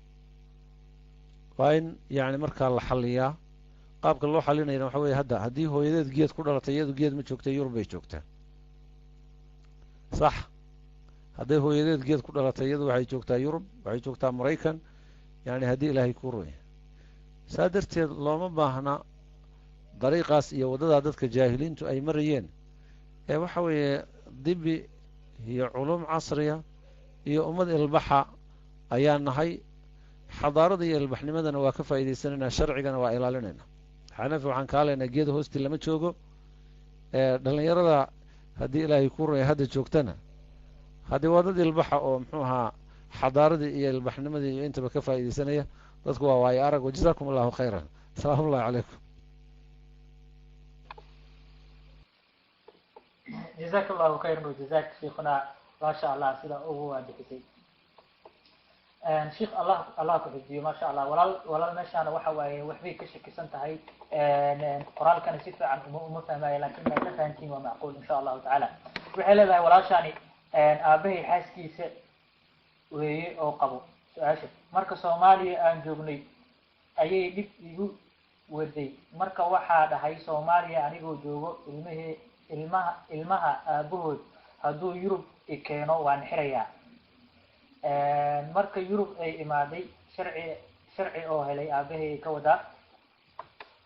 waa in yani markaa la xaliyaa qaabka loo xalinayana waxa weeye hadda haddii hooyadeed geed ku dhalatay iyadu geed ma joogta yurub bay joogtaa sax hadday hooyadeed geed ku dhalatay iyadu waxay joogtaa yurub waxay joogtaa maraykan yani haddii ilaahay kuu ronya saa darteed looma baahna dariiqaas iyo waddadaa dadka jaahiliintu ay marayeen ee waxa weeye dibi iyo culum casriya iyo ummad ilbaxa ayaa nahay xadaarada iyo ilbaxnimadana waa ka faa'iidaysanaynaa sharcigana waa ilaalinaynaa xanafi waxaan kaa leynaa geeda hoosti lama joogo dhallinyarada haddii ilaahay ku runaya hadda joogtana haddii waa dad ilbaxa oo muxuu ahaa xadaaradii iyo ilbaxnimadii iyo intaba ka faa'iidaysanaya dadku waa waayo arag wajazaakum allahu khayran asalaamu ullahi calaykum جزاك الله خيرا وجزاك شيخنا ما شاء الله سيدا أوه وادحسي شيخ الله كحجيه ما شاء الله ولا ماشي أنا وحوي وحبي كشك سنتهاي قرآن كان سيفا عن مفهمة لكن ما فهمتين ومعقول إن شاء الله تعالى وحيل ذا ولا شاني أبيه حاسكيس وهي أو قبو سؤال مركز سومالي أنجبني أيه دب يجو وردي مركز واحد هاي سومالي أنا جو ilmaha aabahood hadduu yurub keeno waan xirayaa marka yurub ay imaaday sharci oo helay aabahay ka wadaa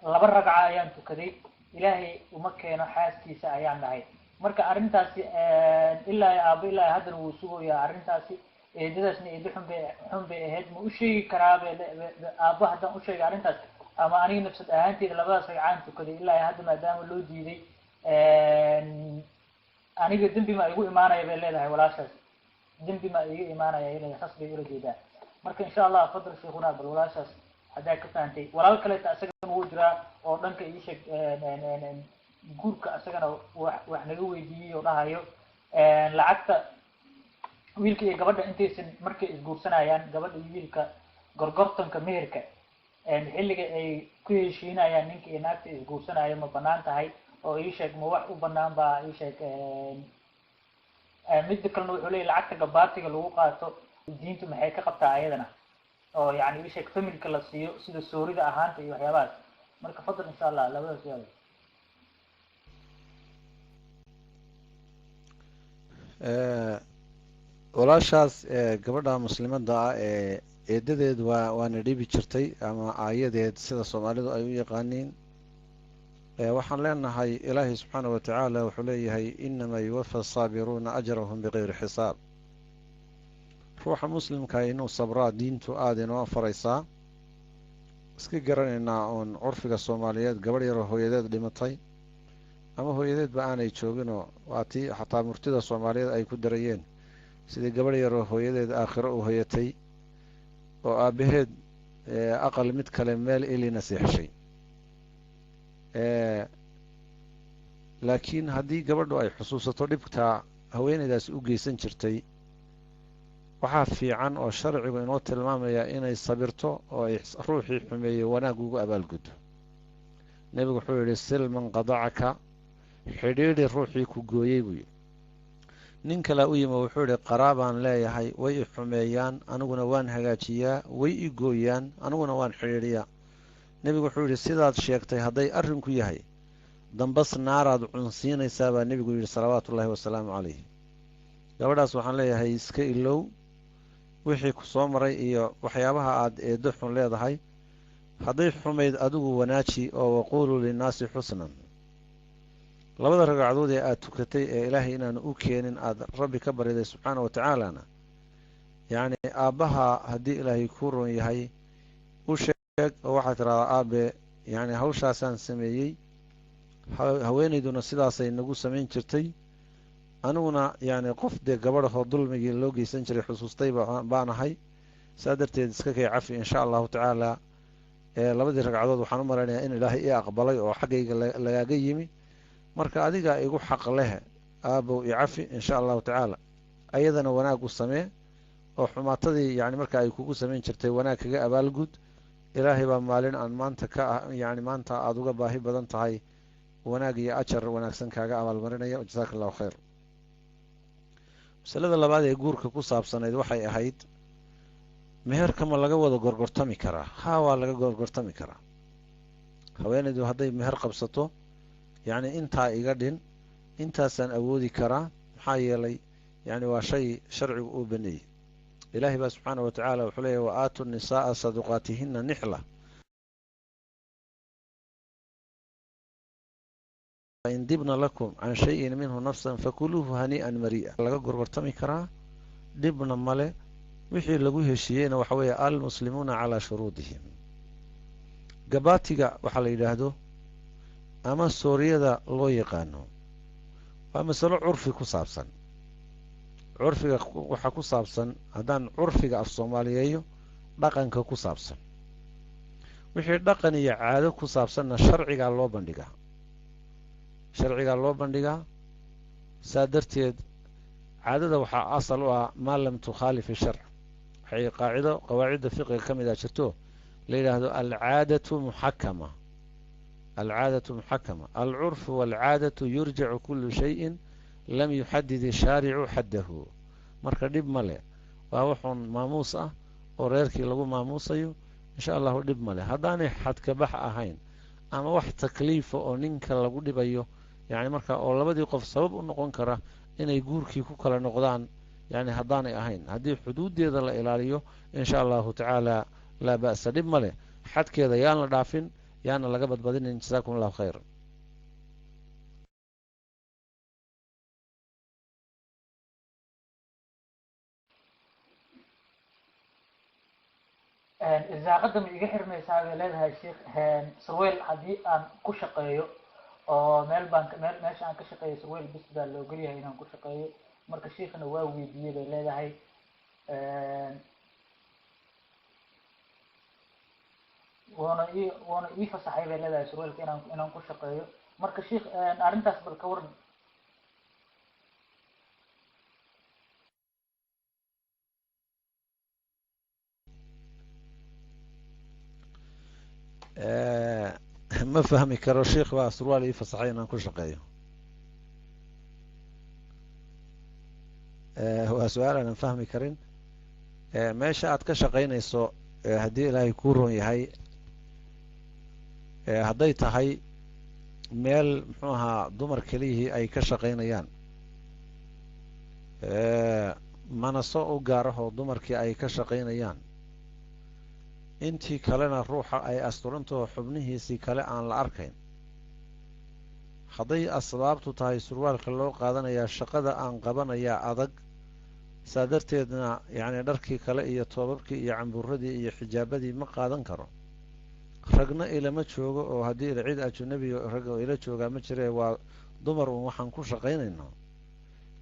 2 ragca ayaan tukaday ilaahay uma keeno xaaskiisa ayaan dhahay marka arrintaasi ilaa hadda wuu sugayaa arrintaasi eedadaasna eed xun bay ahayd ma u sheegi karaa aabba haddaan u sheegay arrintaas ama aniga nafsad ahaanteeda 2 ragcaan tukaday ilaa hadda maadaama loo diiday aniga dembi ma igu imaanaya bay leedahay walaashaas dembi ma igu imaanaya inay khas bay ula jeedaa marka insha allah fadal sheekhuna bal walaashaas hadaa ka fahamtay walaal kale asagana wuu jiraa oo dhanka ii sheeg guurka asagana wax naga weydiiyay oo dhahayo lacagta wiilka iyo gabadha intaysan markay isguursanayaan gabadha iyo wiilka gorgortanka meherka xilliga ay ku heshiinayaan ninka iyo naagta isguursanaya ma banaan tahay oo ii sheeg ma wax u banaan baa ii sheeg mid kalena wuxuu leeyahay lacagta gabaatiga lagu qaato diintu maxay ka qabtaa ayadana oo yani ii sheeg familka la siiyo sida soorida ahaanta iyo waxyaabahaas marka fadal insha allah labadaas yaalo walaashaas gabadha muslimadda ah eedadeed waana dhibi jirtay ama aayadeed sida soomaalidu ay u yaqaaniin waxaan leenahay ilaahay subxaana wa tacaala wuxuu leeyahay inamaa yuwafa asaabiruuna ajrahum bikayri xisaab ruuxa muslimka inuu sabraa diintu aada inoo faraysaa iska garanaynaa oon curfiga soomaaliyeed gabadh yaroo hooyadeed dhimatay ama hooyadeedba aanay jooginoo waa tii xataa murtida soomaaliyeed ay ku darayeen sidii gabadh yaroo hooyadeed aakhiro u hoyatay oo aabbaheed aqal mid kale meel elina seexshay laakiin haddii gabadhu ay xusuusato dhibtaa haweeneydaasi u geysan jirtay waxaa fiican oo sharcigu inoo tilmaamaya inay sabirto oo ay ruuxii xumeeyey wanaag ugu abaalguddo nebigu wuxuu yidhi silman qadacaka xidhiidhi ruuxii ku gooyey buu yidhi nin kalea u yimi wuxuu yidhi qaraabaan leeyahay way i xumeeyaan aniguna waan hagaajiyaa way i gooyaan aniguna waan xidhiidhiyaa nebigu wuxuu yidhi sidaad sheegtay hadday arrinku yahay dambas naaraad cunsiinaysaa baa nebigu yidhi salawaatu ullaahi wasalaamu calayh gabadhaas waxaan leeyahay iska ilow wixii ku soo maray iyo waxyaabaha aad eeddo xun leedahay hadday xumayd adigu wanaaji oo waquuluu linnaasi xusnan labada ragcadood ee aad tukatay ee ilaahay inaanu u keenin aada rabbi ka bariday subxaana wa tacaalana yacni aabbaha haddii ilaahay ku ron yahay u sheeg oo waxaad tidhahdaa aabe yacni hawshaasaan sameeyey haweenayduna sidaasay nagu samayn jirtay aniguna yacni qof dee gabadhahoo dulmigii loo geysan jiray xusuustay baan ahay saa darteed iska kay cafi insha allahu tacaala labadii ragcadood waxaan u malaynayaa in ilaahay ii aqbalay oo xaggayga lagaaga yimi marka adiga igu xaq leh aabow i cafi insha allahu tacaala ayadana wanaag u samee oo xumaatadii yani marka ay kugu samayn jirtay wanaag kaga abaalgud ilaahay baa maalin aan maanta ka ah yani maanta aada uga baahi badan tahay wanaag iyo ajar wanaagsan kaaga abaalmarinaya jasaaka allahu khayr masalada labaad ee guurka ku saabsanayd waxay ahayd meherka ma laga wada gorgortami karaa haa waa laga gorgortami karaa haweenaydu hadday meher qabsato yacni intaa iga dhin intaasaan awoodi karaa maxaa yeelay yani waa shay sharcigu uu baneeyey ilaahay baa subxaana wa tacaala wuxuu leeyahy wa aatu nisaaa saduqaatihina nixla fain dibna lakum can shayin minhu nafsan fakuluuhu hanii'an mari'a laga gorgortami karaa dhibna male wixii lagu heshiiyeyna waxa weeye almuslimuuna calaa shuruudihim gabaatiga waxaa la yidhaahdo ama sooriyada loo yaqaano waa masalo curfi ku saabsan curfiga waxaa ku saabsan haddaan curfiga af soomaaliyeeyo dhaqanka ku saabsan wixii dhaqan iyo caado ku saabsanna sharcigaa loo bandhigaa saa darteed caadada waxaa asal u ah maa lam tukhaalif isharc waxay qawaacidda fiqiga ka mid a jirto la yidhaahdo alcaadatu muxakama alcurfu waalcaadatu yurjacu kullu shayin lam yuxadid ishaaricu xaddahu marka dhib ma leh waa wuxuun maamuus ah oo reerkii lagu maamuusayo insha allahu dhib ma leh haddaanay xadkabax ahayn ama wax takliifa oo ninka lagu dhibayo yani marka oo labadii qof sabab u noqon kara inay guurkii ku kala noqdaan yani haddaanay ahayn haddii xuduuddeeda la ilaaliyo insha allahu tacaala laa ba'sa dhib ma leh xadkeeda yaan la dhaafin yaana laga badbadinin jasaakum allahu khayr irsaaqada ma iga xirmaysaa bay leedahay sheekh sarweel haddii aan ku shaqeeyo oo meesha aan ka shaqeeyo sarweel bis baa loo gelyahay inaan ku shaqeeyo marka sheekhna waa weydiiyey bay leedahay waana ii fasaxay bay leedahay surwaalka inaan ku shaqeeyo marka sheekh arrintaas bal ka waran. ma fahmi karo sheekh baa surwaal ii fasaxay inaan ku shaqeeyo. waa su-aal aanan fahmi karin. meesha aad ka shaqaynayso haddii ilaahay kuu roon yahay hadday tahay meel muxuu ahaa dumar keliyihii ay ka shaqaynayaan manaso u gaarahoo dumarkii ay ka shaqaynayaan intii kalena ruuxa ay asturantao xubnihiisii kale aan la arkayn hadday asbaabtu tahay surwaalka loo qaadanayaa shaqada aan qabanayaa adag saa darteedna yacni dharkii kale iyo toobabkii iyo cambuuradii iyo xijaabadii ma qaadan karo ragna ilama joogo oo haddii ila cid ajunabiga rag oo ila joogaa ma jiree waa dumar uun waxaan ku shaqaynaynaa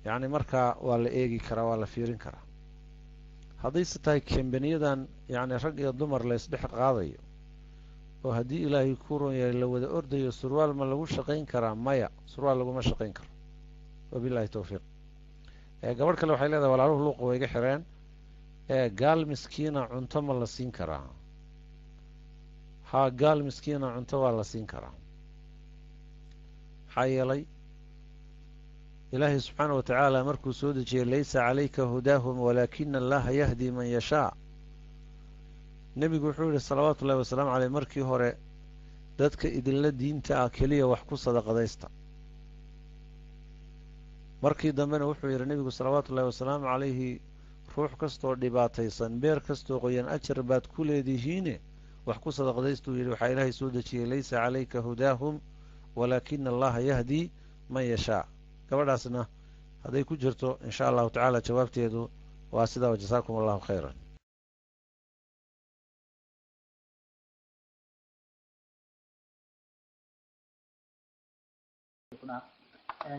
yacni markaa waa la eegi karaa waa la fiirin karaa haddayse tahay kambaniyadan yacni rag iyo dumar laysdhex qaadayo oo haddii ilaahay ku ron yahay la wada ordayo surwaal ma lagu shaqayn karaa maya surwaal laguma shaqayn karo wabillahi towfiiq. gabadh kale waxay leedahay walaaluhu luuqa way iga xireen gaal miskiina cunto ma la siin karaa haa gaal miskiina cunto waa la siin karaa maxaa yeelay ilaahay subxaana wa tacaala markuu soo dejiyey laysa calayka hudaahum walaakina allaha yahdi man yashaa nebigu wuxuu yihi salawaatu ullahi wasalaamu caleyh markii hore dadka idinla diinta ah keliya wax ku sadaqadaysta markii dambena wuxuu yidhi nebigu salawaatu ullahi wasalaamu calayhi ruux kastoo dhibaataysan beer kastoo qoyan ajar baad ku leedihiine wax ku sadaqdaystuu yidhi waxaa ilaahay soo dejiyey laysa calayka hudaahum walaakina allaha yahdii man yashaa. gabadhaasna hadday ku jirto in sha allahu tacaala jawaabteedu waa sidaa wa jasaakum allahu khayran.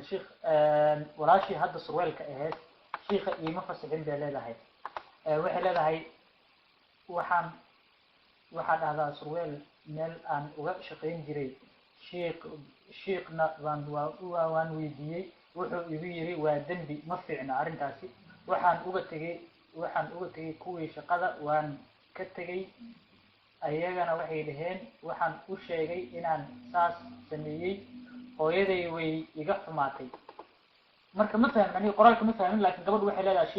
sheekh walaashii hadda surweelka ahayd sheekha iima fasixin bay leedahay waxay leedahay waxaa dhahdaa surweel meel aan uga shaqayn jiray sheekhna waan weydiiyey wuxuu igu yiri waa dembi ma fiicna arrintaasi waxaan uga tegey kuwii shaqada waan ka tegey ayagana waxay dhaheen waxaan u sheegay inaan saas sameeyey hooyaday way iga xumaatay marka ma fahmin aniga qoraalka ma fahmin laakiin gabadhu waxay leedahay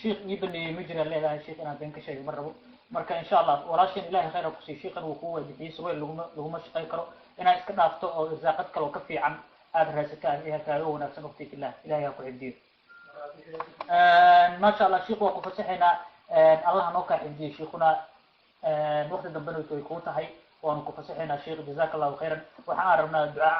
sheekh ii baneeyey ma jiraan leedahay sheekh inaan been ka sheegay ma rabo marka insha allah walaashan ilahay khayra ku siiyo sheekhan wuu kuu waajibiyey surweel laguma shaqayn karo inaad iska dhaafto oo irsaaqad kaloo ka fiican aada raadsataan ee kaaga wanaagsan waqti fillah ilahay ha ku xifdiyo. maasha allah sheekh waa ku fasaxaynaa allah noo kaa xifdiyo sheekhuna waqti dambena way kuu tahay waanu ku fasaxaynaa sheekh jazaaka allahu khayran waxaan rabnaa ducaa